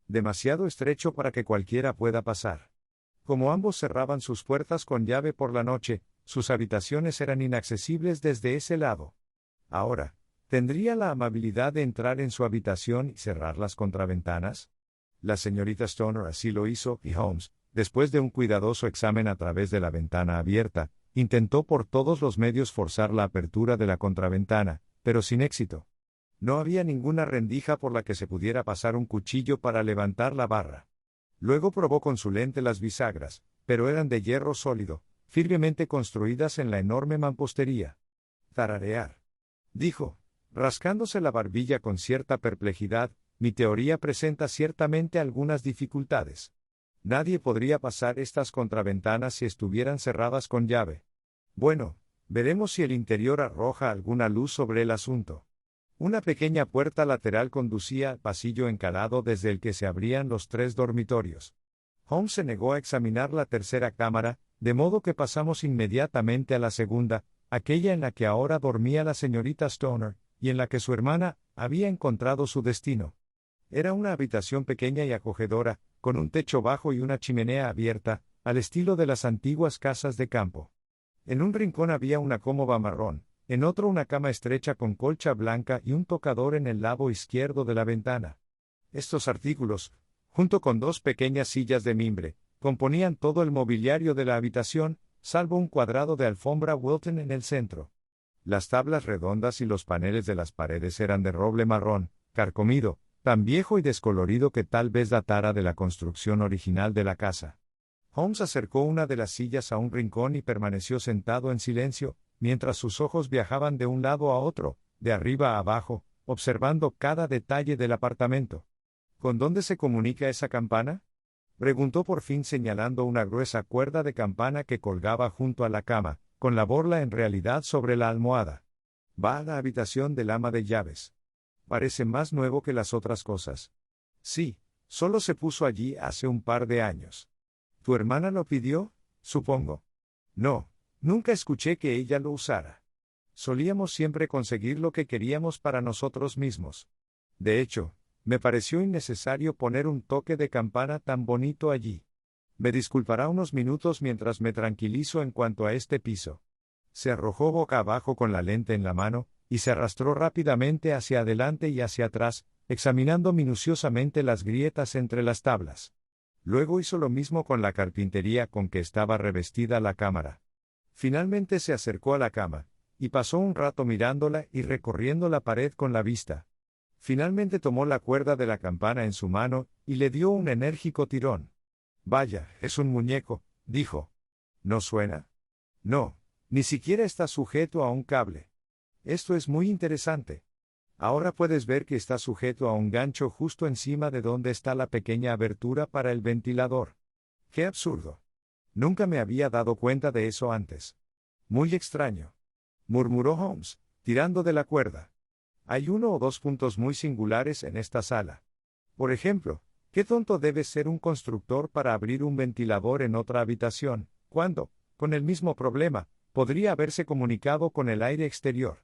Demasiado estrecho para que cualquiera pueda pasar. Como ambos cerraban sus puertas con llave por la noche, sus habitaciones eran inaccesibles desde ese lado. Ahora, ¿tendría la amabilidad de entrar en su habitación y cerrar las contraventanas? La señorita Stoner así lo hizo, y Holmes, después de un cuidadoso examen a través de la ventana abierta, intentó por todos los medios forzar la apertura de la contraventana, pero sin éxito. No había ninguna rendija por la que se pudiera pasar un cuchillo para levantar la barra. Luego probó con su lente las bisagras, pero eran de hierro sólido, firmemente construidas en la enorme mampostería. Tararear. Dijo, rascándose la barbilla con cierta perplejidad, mi teoría presenta ciertamente algunas dificultades. Nadie podría pasar estas contraventanas si estuvieran cerradas con llave. Bueno, veremos si el interior arroja alguna luz sobre el asunto. Una pequeña puerta lateral conducía al pasillo encalado desde el que se abrían los tres dormitorios. Holmes se negó a examinar la tercera cámara, de modo que pasamos inmediatamente a la segunda, aquella en la que ahora dormía la señorita Stoner, y en la que su hermana había encontrado su destino. Era una habitación pequeña y acogedora, con un techo bajo y una chimenea abierta, al estilo de las antiguas casas de campo. En un rincón había una cómoda marrón, en otro una cama estrecha con colcha blanca y un tocador en el lado izquierdo de la ventana. Estos artículos, junto con dos pequeñas sillas de mimbre, componían todo el mobiliario de la habitación, salvo un cuadrado de alfombra Wilton en el centro. Las tablas redondas y los paneles de las paredes eran de roble marrón, carcomido, tan viejo y descolorido que tal vez datara de la construcción original de la casa. Holmes acercó una de las sillas a un rincón y permaneció sentado en silencio, mientras sus ojos viajaban de un lado a otro, de arriba a abajo, observando cada detalle del apartamento. ¿Con dónde se comunica esa campana?, preguntó por fin señalando una gruesa cuerda de campana que colgaba junto a la cama, con la borla en realidad sobre la almohada. Va a la habitación del ama de llaves. Parece más nuevo que las otras cosas. Sí, solo se puso allí hace un par de años. ¿Tu hermana lo pidió, supongo? No, nunca escuché que ella lo usara. Solíamos siempre conseguir lo que queríamos para nosotros mismos. De hecho, me pareció innecesario poner un toque de campana tan bonito allí. Me disculpará unos minutos mientras me tranquilizo en cuanto a este piso. Se arrojó boca abajo con la lente en la mano, y se arrastró rápidamente hacia adelante y hacia atrás, examinando minuciosamente las grietas entre las tablas. Luego hizo lo mismo con la carpintería con que estaba revestida la cámara. Finalmente se acercó a la cama, y pasó un rato mirándola y recorriendo la pared con la vista. Finalmente tomó la cuerda de la campana en su mano, y le dio un enérgico tirón. Vaya, es un muñeco, dijo. ¿No suena? No, ni siquiera está sujeto a un cable. Esto es muy interesante. Ahora puedes ver que está sujeto a un gancho justo encima de donde está la pequeña abertura para el ventilador. ¡Qué absurdo! Nunca me había dado cuenta de eso antes. Muy extraño, murmuró Holmes, tirando de la cuerda. Hay uno o dos puntos muy singulares en esta sala. Por ejemplo, ¿qué tonto debe ser un constructor para abrir un ventilador en otra habitación, cuando, con el mismo problema, podría haberse comunicado con el aire exterior?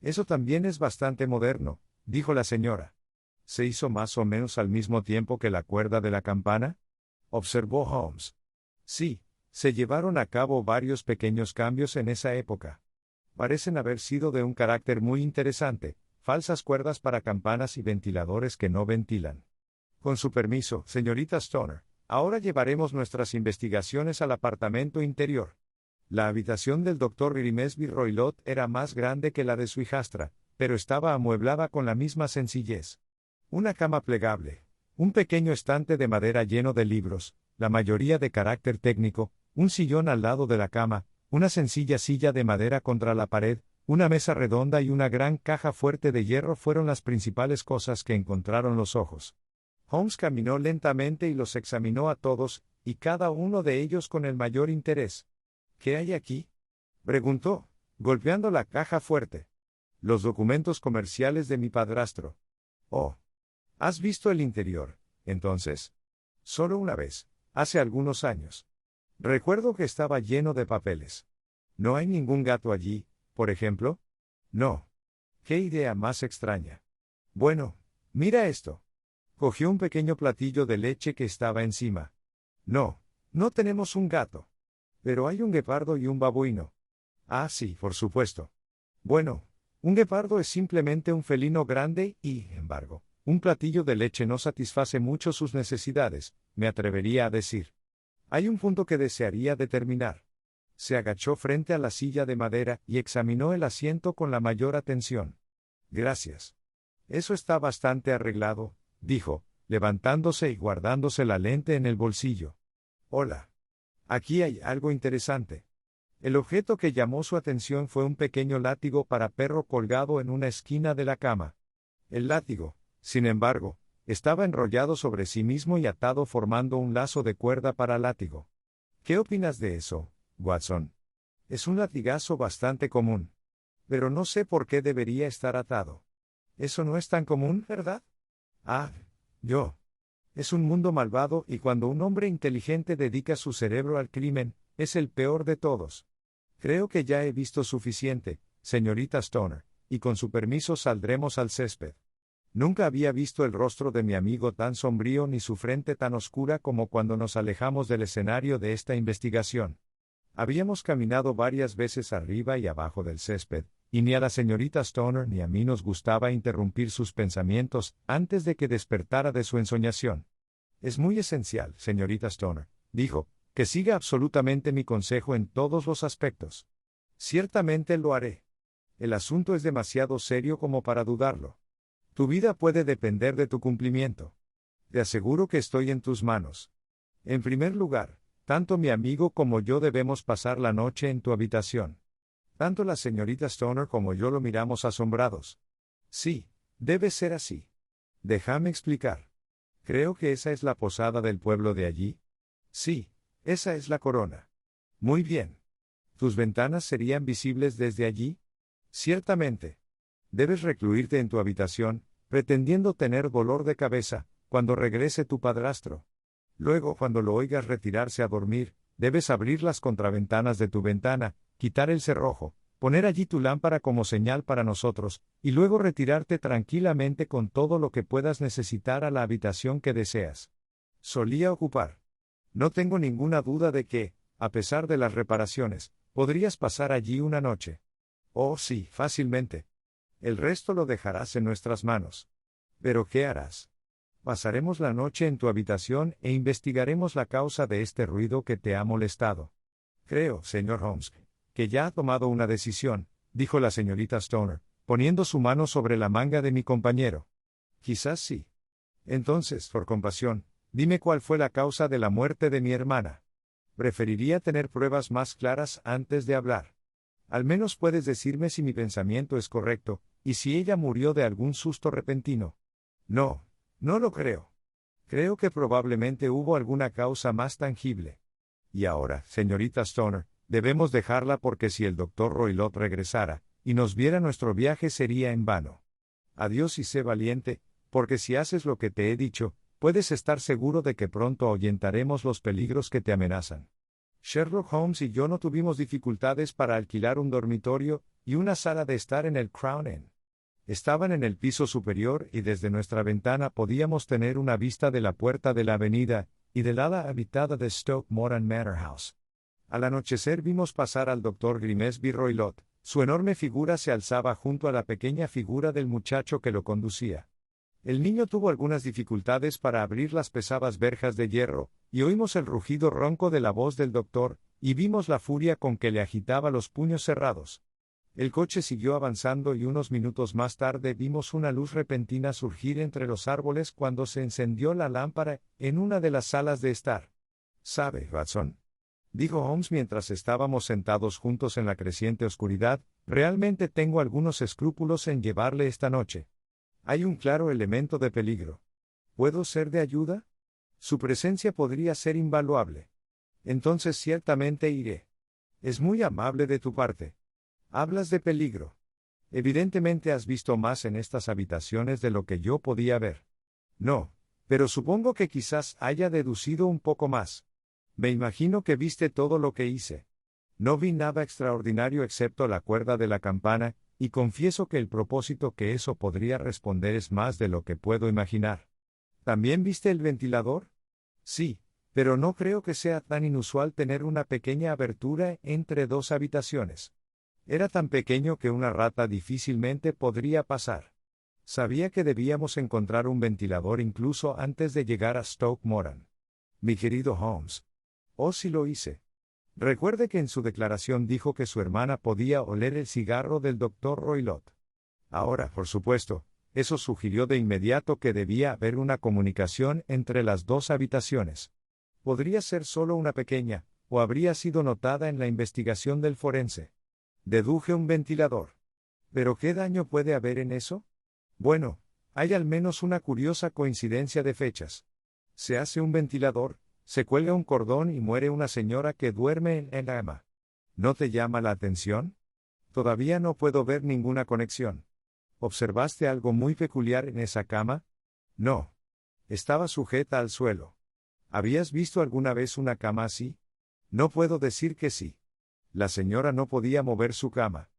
Eso también es bastante moderno, dijo la señora. ¿Se hizo más o menos al mismo tiempo que la cuerda de la campana?, observó Holmes. Sí, se llevaron a cabo varios pequeños cambios en esa época. Parecen haber sido de un carácter muy interesante, falsas cuerdas para campanas y ventiladores que no ventilan. Con su permiso, señorita Stoner, ahora llevaremos nuestras investigaciones al apartamento interior. La habitación del Dr. Grimesby Roylott era más grande que la de su hijastra, pero estaba amueblada con la misma sencillez. Una cama plegable, un pequeño estante de madera lleno de libros, la mayoría de carácter técnico, un sillón al lado de la cama, una sencilla silla de madera contra la pared, una mesa redonda y una gran caja fuerte de hierro fueron las principales cosas que encontraron los ojos. Holmes caminó lentamente y los examinó a todos, y cada uno de ellos con el mayor interés. ¿Qué hay aquí?, preguntó, golpeando la caja fuerte. Los documentos comerciales de mi padrastro. Oh. ¿Has visto el interior, entonces? Solo una vez, hace algunos años. Recuerdo que estaba lleno de papeles. ¿No hay ningún gato allí, por ejemplo? No. ¿Qué idea más extraña? Bueno, mira esto. Cogió un pequeño platillo de leche que estaba encima. No, no tenemos un gato. Pero hay un guepardo y un babuino. Ah, sí, por supuesto. Bueno, un guepardo es simplemente un felino grande y, sin embargo, un platillo de leche no satisface mucho sus necesidades, me atrevería a decir. Hay un punto que desearía determinar. Se agachó frente a la silla de madera y examinó el asiento con la mayor atención. Gracias. Eso está bastante arreglado, dijo, levantándose y guardándose la lente en el bolsillo. Hola. Aquí hay algo interesante. El objeto que llamó su atención fue un pequeño látigo para perro colgado en una esquina de la cama. El látigo, sin embargo, estaba enrollado sobre sí mismo y atado formando un lazo de cuerda para látigo. ¿Qué opinas de eso, Watson? Es un latigazo bastante común. Pero no sé por qué debería estar atado. Eso no es tan común, ¿verdad? Ah, yo. Es un mundo malvado y cuando un hombre inteligente dedica su cerebro al crimen, es el peor de todos. Creo que ya he visto suficiente, señorita Stoner, y con su permiso saldremos al césped. Nunca había visto el rostro de mi amigo tan sombrío ni su frente tan oscura como cuando nos alejamos del escenario de esta investigación. Habíamos caminado varias veces arriba y abajo del césped, y ni a la señorita Stoner ni a mí nos gustaba interrumpir sus pensamientos antes de que despertara de su ensoñación. Es muy esencial, señorita Stoner, dijo, que siga absolutamente mi consejo en todos los aspectos. Ciertamente lo haré. El asunto es demasiado serio como para dudarlo. Tu vida puede depender de tu cumplimiento. Te aseguro que estoy en tus manos. En primer lugar, tanto mi amigo como yo debemos pasar la noche en tu habitación. Tanto la señorita Stoner como yo lo miramos asombrados. Sí, debe ser así. Déjame explicar. Creo que esa es la posada del pueblo de allí. Sí, esa es la Corona. Muy bien. ¿Tus ventanas serían visibles desde allí? Ciertamente. Debes recluirte en tu habitación, pretendiendo tener dolor de cabeza, cuando regrese tu padrastro. Luego, cuando lo oigas retirarse a dormir, debes abrir las contraventanas de tu ventana, quitar el cerrojo, poner allí tu lámpara como señal para nosotros, y luego retirarte tranquilamente con todo lo que puedas necesitar a la habitación que deseas. Solía ocupar. No tengo ninguna duda de que, a pesar de las reparaciones, podrías pasar allí una noche. Oh sí, fácilmente. El resto lo dejarás en nuestras manos. ¿Pero qué harás? Pasaremos la noche en tu habitación e investigaremos la causa de este ruido que te ha molestado. Creo, señor Holmes, que ya ha tomado una decisión, dijo la señorita Stoner, poniendo su mano sobre la manga de mi compañero. Quizás sí. Entonces, por compasión, dime cuál fue la causa de la muerte de mi hermana. Preferiría tener pruebas más claras antes de hablar. Al menos puedes decirme si mi pensamiento es correcto, y si ella murió de algún susto repentino. No, no lo creo. Creo que probablemente hubo alguna causa más tangible. Y ahora, señorita Stoner, debemos dejarla porque si el doctor Roylott regresara, y nos viera nuestro viaje sería en vano. Adiós y sé valiente, porque si haces lo que te he dicho, puedes estar seguro de que pronto ahuyentaremos los peligros que te amenazan. Sherlock Holmes y yo no tuvimos dificultades para alquilar un dormitorio y una sala de estar en el Crown Inn. Estaban en el piso superior y desde nuestra ventana podíamos tener una vista de la puerta de la avenida y del ala habitada de Stoke Moran Manor House. Al anochecer vimos pasar al doctor Grimesby Roylott. Su enorme figura se alzaba junto a la pequeña figura del muchacho que lo conducía. El niño tuvo algunas dificultades para abrir las pesadas verjas de hierro, y oímos el rugido ronco de la voz del doctor, y vimos la furia con que le agitaba los puños cerrados. El coche siguió avanzando y unos minutos más tarde vimos una luz repentina surgir entre los árboles cuando se encendió la lámpara en una de las salas de estar. «¿Sabe, Watson?», dijo Holmes mientras estábamos sentados juntos en la creciente oscuridad, «realmente tengo algunos escrúpulos en llevarle esta noche. Hay un claro elemento de peligro. ¿Puedo ser de ayuda? Su presencia podría ser invaluable. Entonces ciertamente iré. Es muy amable de tu parte. Hablas de peligro. Evidentemente has visto más en estas habitaciones de lo que yo podía ver. No, pero supongo que quizás haya deducido un poco más. Me imagino que viste todo lo que hice. No vi nada extraordinario excepto la cuerda de la campana, y confieso que el propósito que eso podría responder es más de lo que puedo imaginar. ¿También viste el ventilador? Sí, pero no creo que sea tan inusual tener una pequeña abertura entre dos habitaciones. Era tan pequeño que una rata difícilmente podría pasar. Sabía que debíamos encontrar un ventilador incluso antes de llegar a Stoke Moran. Mi querido Holmes. Oh, sí lo hice. Recuerde que en su declaración dijo que su hermana podía oler el cigarro del doctor Roylott. Ahora, por supuesto, eso sugirió de inmediato que debía haber una comunicación entre las dos habitaciones. Podría ser solo una pequeña, o habría sido notada en la investigación del forense. Deduje un ventilador. ¿Pero qué daño puede haber en eso? Bueno, hay al menos una curiosa coincidencia de fechas. Se hace un ventilador, se cuelga un cordón y muere una señora que duerme en la cama. ¿No te llama la atención? Todavía no puedo ver ninguna conexión. ¿Observaste algo muy peculiar en esa cama? No. Estaba sujeta al suelo. ¿Habías visto alguna vez una cama así? No puedo decir que sí. La señora no podía mover su cama.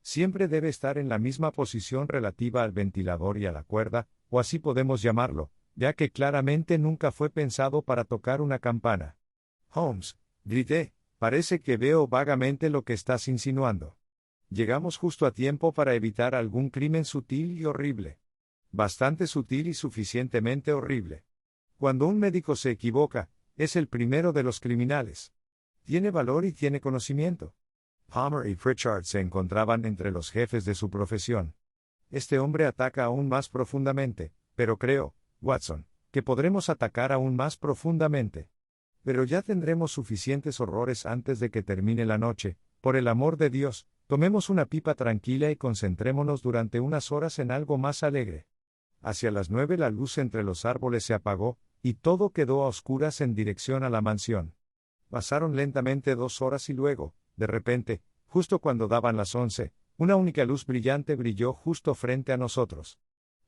Siempre debe estar en la misma posición relativa al ventilador y a la cuerda, o así podemos llamarlo, ya que claramente nunca fue pensado para tocar una campana. Holmes, grité, parece que veo vagamente lo que estás insinuando. Llegamos justo a tiempo para evitar algún crimen sutil y horrible. Bastante sutil y suficientemente horrible. Cuando un médico se equivoca, es el primero de los criminales. Tiene valor y tiene conocimiento. Palmer y Pritchard se encontraban entre los jefes de su profesión. Este hombre ataca aún más profundamente, pero creo, Watson, que podremos atacar aún más profundamente. Pero ya tendremos suficientes horrores antes de que termine la noche. Por el amor de Dios, tomemos una pipa tranquila y concentrémonos durante unas horas en algo más alegre. Hacia las 9 la luz entre los árboles se apagó, y todo quedó a oscuras en dirección a la mansión. Pasaron lentamente 2 horas y luego, de repente, justo cuando daban las 11, una única luz brillante brilló justo frente a nosotros.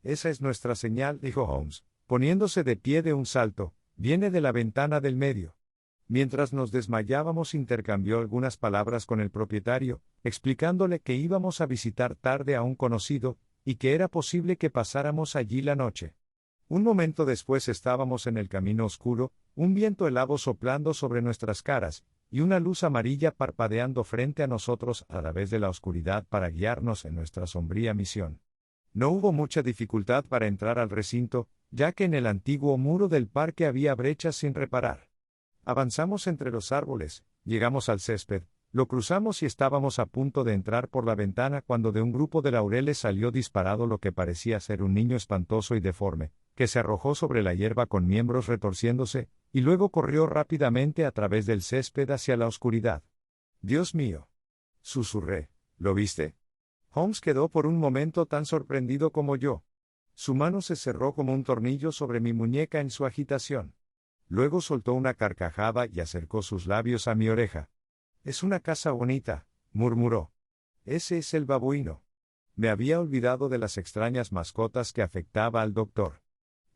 Esa es nuestra señal, dijo Holmes, poniéndose de pie de un salto, viene de la ventana del medio. Mientras nos desmayábamos intercambió algunas palabras con el propietario, explicándole que íbamos a visitar tarde a un conocido, y que era posible que pasáramos allí la noche. Un momento después estábamos en el camino oscuro, un viento helado soplando sobre nuestras caras, y una luz amarilla parpadeando frente a nosotros a través de la oscuridad para guiarnos en nuestra sombría misión. No hubo mucha dificultad para entrar al recinto, ya que en el antiguo muro del parque había brechas sin reparar. Avanzamos entre los árboles, llegamos al césped, lo cruzamos y estábamos a punto de entrar por la ventana cuando de un grupo de laureles salió disparado lo que parecía ser un niño espantoso y deforme, que se arrojó sobre la hierba con miembros retorciéndose, y luego corrió rápidamente a través del césped hacia la oscuridad. «Dios mío», susurré, «¿lo viste?». Holmes quedó por un momento tan sorprendido como yo. Su mano se cerró como un tornillo sobre mi muñeca en su agitación. Luego soltó una carcajada y acercó sus labios a mi oreja. «Es una casa bonita», murmuró. «Ese es el babuino». Me había olvidado de las extrañas mascotas que afectaba al doctor.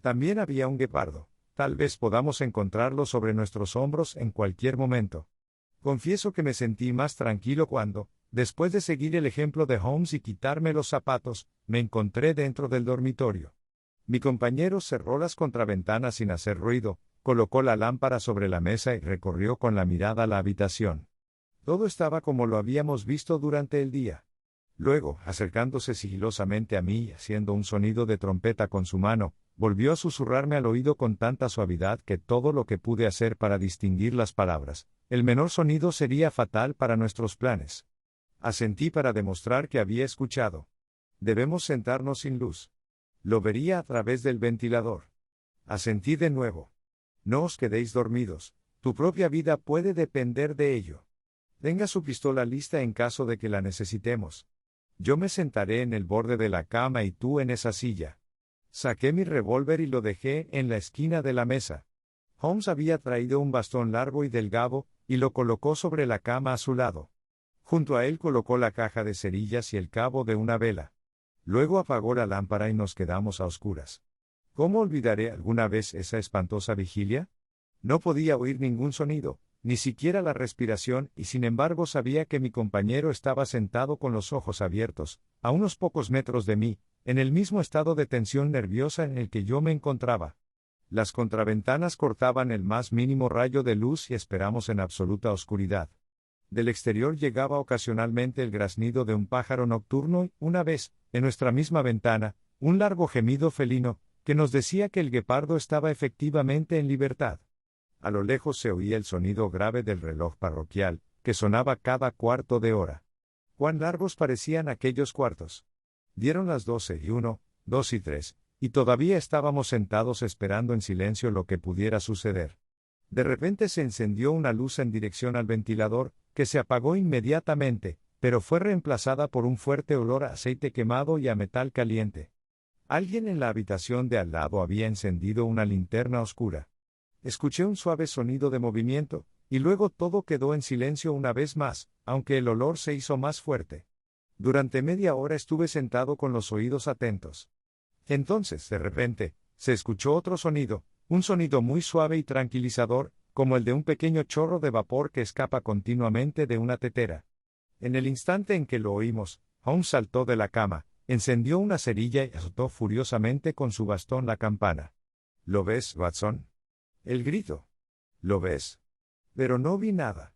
También había un guepardo. Tal vez podamos encontrarlo sobre nuestros hombros en cualquier momento. Confieso que me sentí más tranquilo cuando, después de seguir el ejemplo de Holmes y quitarme los zapatos, me encontré dentro del dormitorio. Mi compañero cerró las contraventanas sin hacer ruido, colocó la lámpara sobre la mesa y recorrió con la mirada la habitación. Todo estaba como lo habíamos visto durante el día. Luego, acercándose sigilosamente a mí y haciendo un sonido de trompeta con su mano, volvió a susurrarme al oído con tanta suavidad que todo lo que pude hacer para distinguir las palabras, el menor sonido sería fatal para nuestros planes. Asentí para demostrar que había escuchado. Debemos sentarnos sin luz. Lo vería a través del ventilador. Asentí de nuevo. No os quedéis dormidos, tu propia vida puede depender de ello. Tenga su pistola lista en caso de que la necesitemos. Yo me sentaré en el borde de la cama y tú en esa silla. Saqué mi revólver y lo dejé en la esquina de la mesa. Holmes había traído un bastón largo y delgado, y lo colocó sobre la cama a su lado. Junto a él colocó la caja de cerillas y el cabo de una vela. Luego apagó la lámpara y nos quedamos a oscuras. ¿Cómo olvidaré alguna vez esa espantosa vigilia? No podía oír ningún sonido, ni siquiera la respiración, y sin embargo sabía que mi compañero estaba sentado con los ojos abiertos, a unos pocos metros de mí, en el mismo estado de tensión nerviosa en el que yo me encontraba. Las contraventanas cortaban el más mínimo rayo de luz y esperamos en absoluta oscuridad. Del exterior llegaba ocasionalmente el graznido de un pájaro nocturno y, una vez, en nuestra misma ventana, un largo gemido felino, que nos decía que el guepardo estaba efectivamente en libertad. A lo lejos se oía el sonido grave del reloj parroquial, que sonaba cada cuarto de hora. Cuán largos parecían aquellos cuartos. Dieron las 12:01, 2:03, y todavía estábamos sentados esperando en silencio lo que pudiera suceder. De repente se encendió una luz en dirección al ventilador, que se apagó inmediatamente, pero fue reemplazada por un fuerte olor a aceite quemado y a metal caliente. Alguien en la habitación de al lado había encendido una linterna oscura. Escuché un suave sonido de movimiento, y luego todo quedó en silencio una vez más, aunque el olor se hizo más fuerte. Durante media hora estuve sentado con los oídos atentos. Entonces, de repente, se escuchó otro sonido, un sonido muy suave y tranquilizador, como el de un pequeño chorro de vapor que escapa continuamente de una tetera. En el instante en que lo oímos, Holmes saltó de la cama, encendió una cerilla y azotó furiosamente con su bastón la campana. ¿Lo ves, Watson? El grito. ¿Lo ves? Pero no vi nada.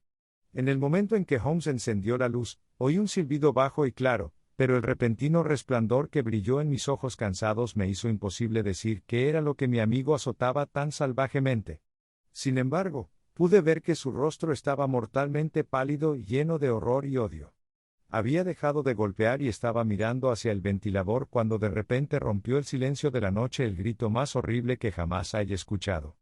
En el momento en que Holmes encendió la luz, oí un silbido bajo y claro, pero el repentino resplandor que brilló en mis ojos cansados me hizo imposible decir qué era lo que mi amigo azotaba tan salvajemente. Sin embargo, pude ver que su rostro estaba mortalmente pálido y lleno de horror y odio. Había dejado de golpear y estaba mirando hacia el ventilador cuando de repente rompió el silencio de la noche el grito más horrible que jamás haya escuchado.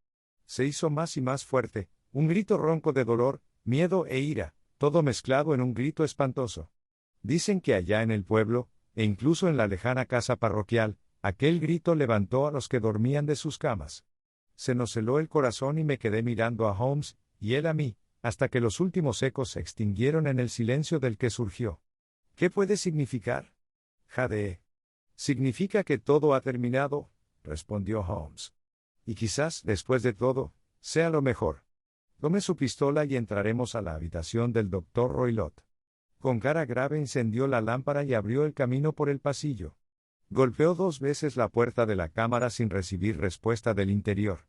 Se hizo más y más fuerte, un grito ronco de dolor, miedo e ira, todo mezclado en un grito espantoso. Dicen que allá en el pueblo, e incluso en la lejana casa parroquial, aquel grito levantó a los que dormían de sus camas. Se nos heló el corazón y me quedé mirando a Holmes, y él a mí, hasta que los últimos ecos se extinguieron en el silencio del que surgió. ¿Qué puede significar? Jadeé. Significa que todo ha terminado, respondió Holmes. Y quizás, después de todo, sea lo mejor. Tome su pistola y entraremos a la habitación del Dr. Roylott. Con cara grave encendió la lámpara y abrió el camino por el pasillo. Golpeó 2 veces la puerta de la cámara sin recibir respuesta del interior.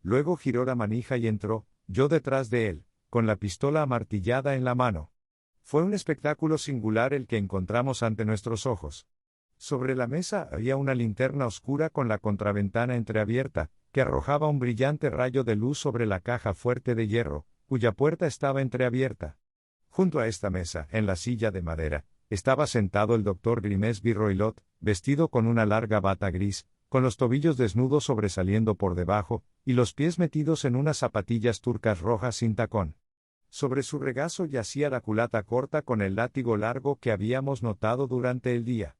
Luego giró la manija y entró, yo detrás de él, con la pistola amartillada en la mano. Fue un espectáculo singular el que encontramos ante nuestros ojos. Sobre la mesa había una linterna oscura con la contraventana entreabierta, que arrojaba un brillante rayo de luz sobre la caja fuerte de hierro, cuya puerta estaba entreabierta. Junto a esta mesa, en la silla de madera, estaba sentado el Dr. Grimesby Roylott, vestido con una larga bata gris, con los tobillos desnudos sobresaliendo por debajo, y los pies metidos en unas zapatillas turcas rojas sin tacón. Sobre su regazo yacía la culata corta con el látigo largo que habíamos notado durante el día.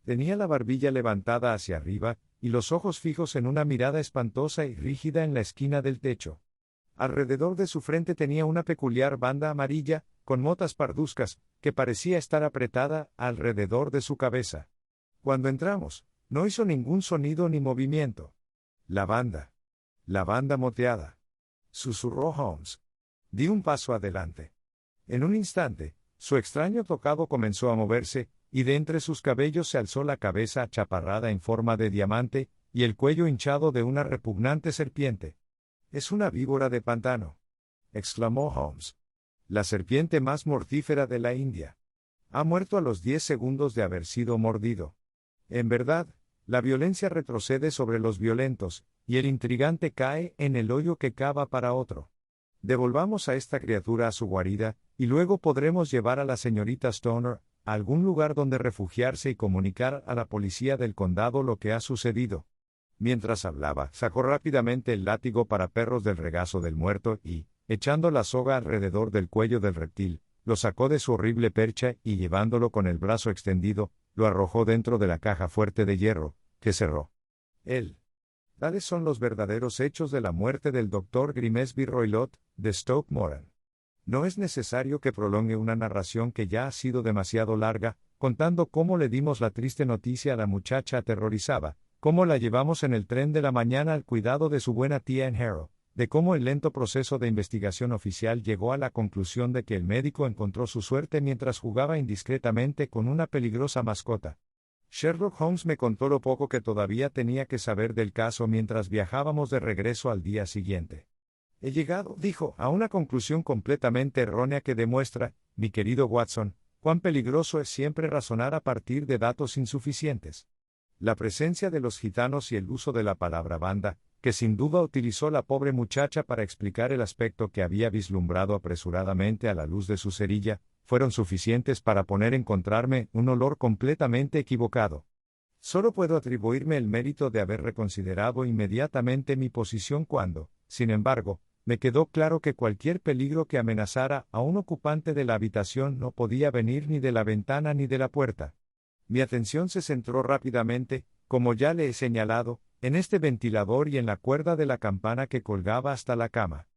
Tenía la barbilla levantada hacia arriba, y los ojos fijos en una mirada espantosa y rígida en la esquina del techo. Alrededor de su frente tenía una peculiar banda amarilla, con motas parduzcas, que parecía estar apretada alrededor de su cabeza. Cuando entramos, no hizo ningún sonido ni movimiento. La banda moteada, susurró Holmes. Di un paso adelante. En un instante, su extraño tocado comenzó a moverse, y de entre sus cabellos se alzó la cabeza achaparrada en forma de diamante, y el cuello hinchado de una repugnante serpiente. «Es una víbora de pantano», exclamó Holmes. «La serpiente más mortífera de la India. Ha muerto a los 10 segundos de haber sido mordido. En verdad, la violencia retrocede sobre los violentos, y el intrigante cae en el hoyo que cava para otro. Devolvamos a esta criatura a su guarida, y luego podremos llevar a la señorita Stoner a algún lugar donde refugiarse y comunicar a la policía del condado lo que ha sucedido». Mientras hablaba, sacó rápidamente el látigo para perros del regazo del muerto y, echando la soga alrededor del cuello del reptil, lo sacó de su horrible percha y llevándolo con el brazo extendido, lo arrojó dentro de la caja fuerte de hierro, que cerró. Tales son los verdaderos hechos de la muerte del Dr. Grimesby Roylott, de Stoke Moran. No es necesario que prolongue una narración que ya ha sido demasiado larga, contando cómo le dimos la triste noticia a la muchacha aterrorizada, cómo la llevamos en el tren de la mañana al cuidado de su buena tía en Harrow, de cómo el lento proceso de investigación oficial llegó a la conclusión de que el médico encontró su suerte mientras jugaba indiscretamente con una peligrosa mascota. Sherlock Holmes me contó lo poco que todavía tenía que saber del caso mientras viajábamos de regreso al día siguiente. He llegado, dijo, a una conclusión completamente errónea que demuestra, mi querido Watson, cuán peligroso es siempre razonar a partir de datos insuficientes. La presencia de los gitanos y el uso de la palabra banda, que sin duda utilizó la pobre muchacha para explicar el aspecto que había vislumbrado apresuradamente a la luz de su cerilla, fueron suficientes para poner encontrarme un olor completamente equivocado. Solo puedo atribuirme el mérito de haber reconsiderado inmediatamente mi posición cuando, sin embargo, me quedó claro que cualquier peligro que amenazara a un ocupante de la habitación no podía venir ni de la ventana ni de la puerta. Mi atención se centró rápidamente, como ya le he señalado, en este ventilador y en la cuerda de la campana que colgaba hasta la cama.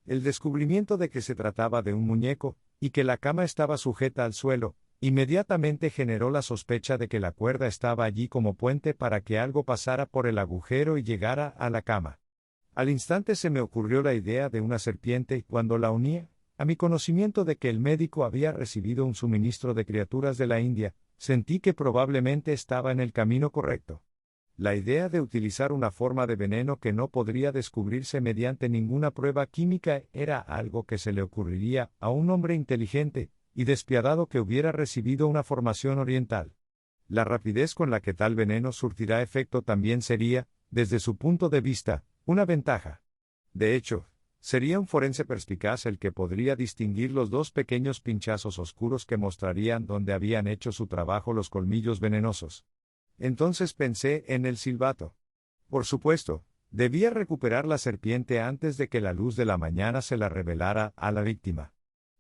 El descubrimiento de que se trataba de un muñeco, y que la cama estaba sujeta al suelo, inmediatamente generó la sospecha de que la cuerda estaba allí como puente para que algo pasara por el agujero y llegara a la cama. Al instante se me ocurrió la idea de una serpiente y cuando la unía, a mi conocimiento de que el médico había recibido un suministro de criaturas de la India, sentí que probablemente estaba en el camino correcto. La idea de utilizar una forma de veneno que no podría descubrirse mediante ninguna prueba química era algo que se le ocurriría a un hombre inteligente y despiadado que hubiera recibido una formación oriental. La rapidez con la que tal veneno surtirá efecto también sería, desde su punto de vista, una ventaja. De hecho, sería un forense perspicaz el que podría distinguir los dos pequeños pinchazos oscuros que mostrarían dónde habían hecho su trabajo los colmillos venenosos. Entonces pensé en el silbato. Por supuesto, debía recuperar la serpiente antes de que la luz de la mañana se la revelara a la víctima.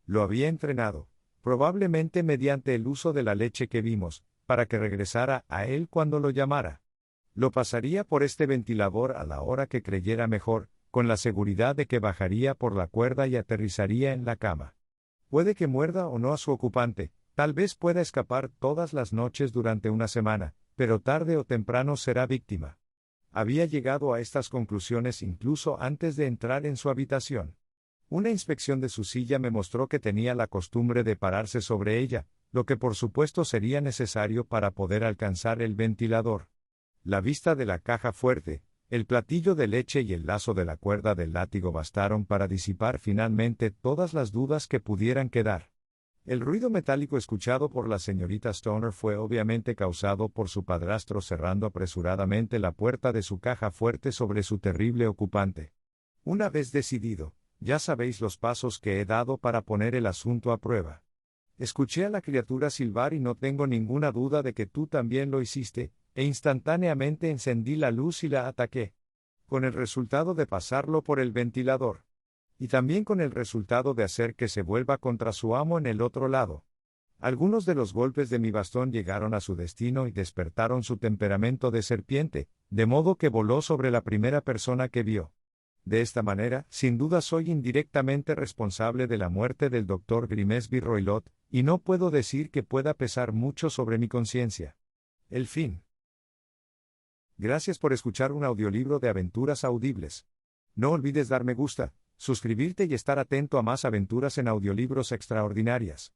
Lo había entrenado, probablemente mediante el uso de la leche que vimos, para que regresara a él cuando lo llamara. Lo pasaría por este ventilador a la hora que creyera mejor, con la seguridad de que bajaría por la cuerda y aterrizaría en la cama. Puede que muerda o no a su ocupante, tal vez pueda escapar todas las noches durante una semana, pero tarde o temprano será víctima. Había llegado a estas conclusiones incluso antes de entrar en su habitación. Una inspección de su silla me mostró que tenía la costumbre de pararse sobre ella, lo que por supuesto sería necesario para poder alcanzar el ventilador. La vista de la caja fuerte, el platillo de leche y el lazo de la cuerda del látigo bastaron para disipar finalmente todas las dudas que pudieran quedar. El ruido metálico escuchado por la señorita Stoner fue obviamente causado por su padrastro cerrando apresuradamente la puerta de su caja fuerte sobre su terrible ocupante. Una vez decidido, ya sabéis los pasos que he dado para poner el asunto a prueba. Escuché a la criatura silbar y no tengo ninguna duda de que tú también lo hiciste, e instantáneamente encendí la luz y la ataqué. Con el resultado de pasarlo por el ventilador. Y también con el resultado de hacer que se vuelva contra su amo en el otro lado. Algunos de los golpes de mi bastón llegaron a su destino y despertaron su temperamento de serpiente, de modo que voló sobre la primera persona que vio. De esta manera, sin duda soy indirectamente responsable de la muerte del Dr. Grimesby Roylott, y no puedo decir que pueda pesar mucho sobre mi conciencia. El fin. Gracias por escuchar un audiolibro de Aventuras Audibles. No olvides dar me gusta, suscribirte y estar atento a más aventuras en audiolibros extraordinarias.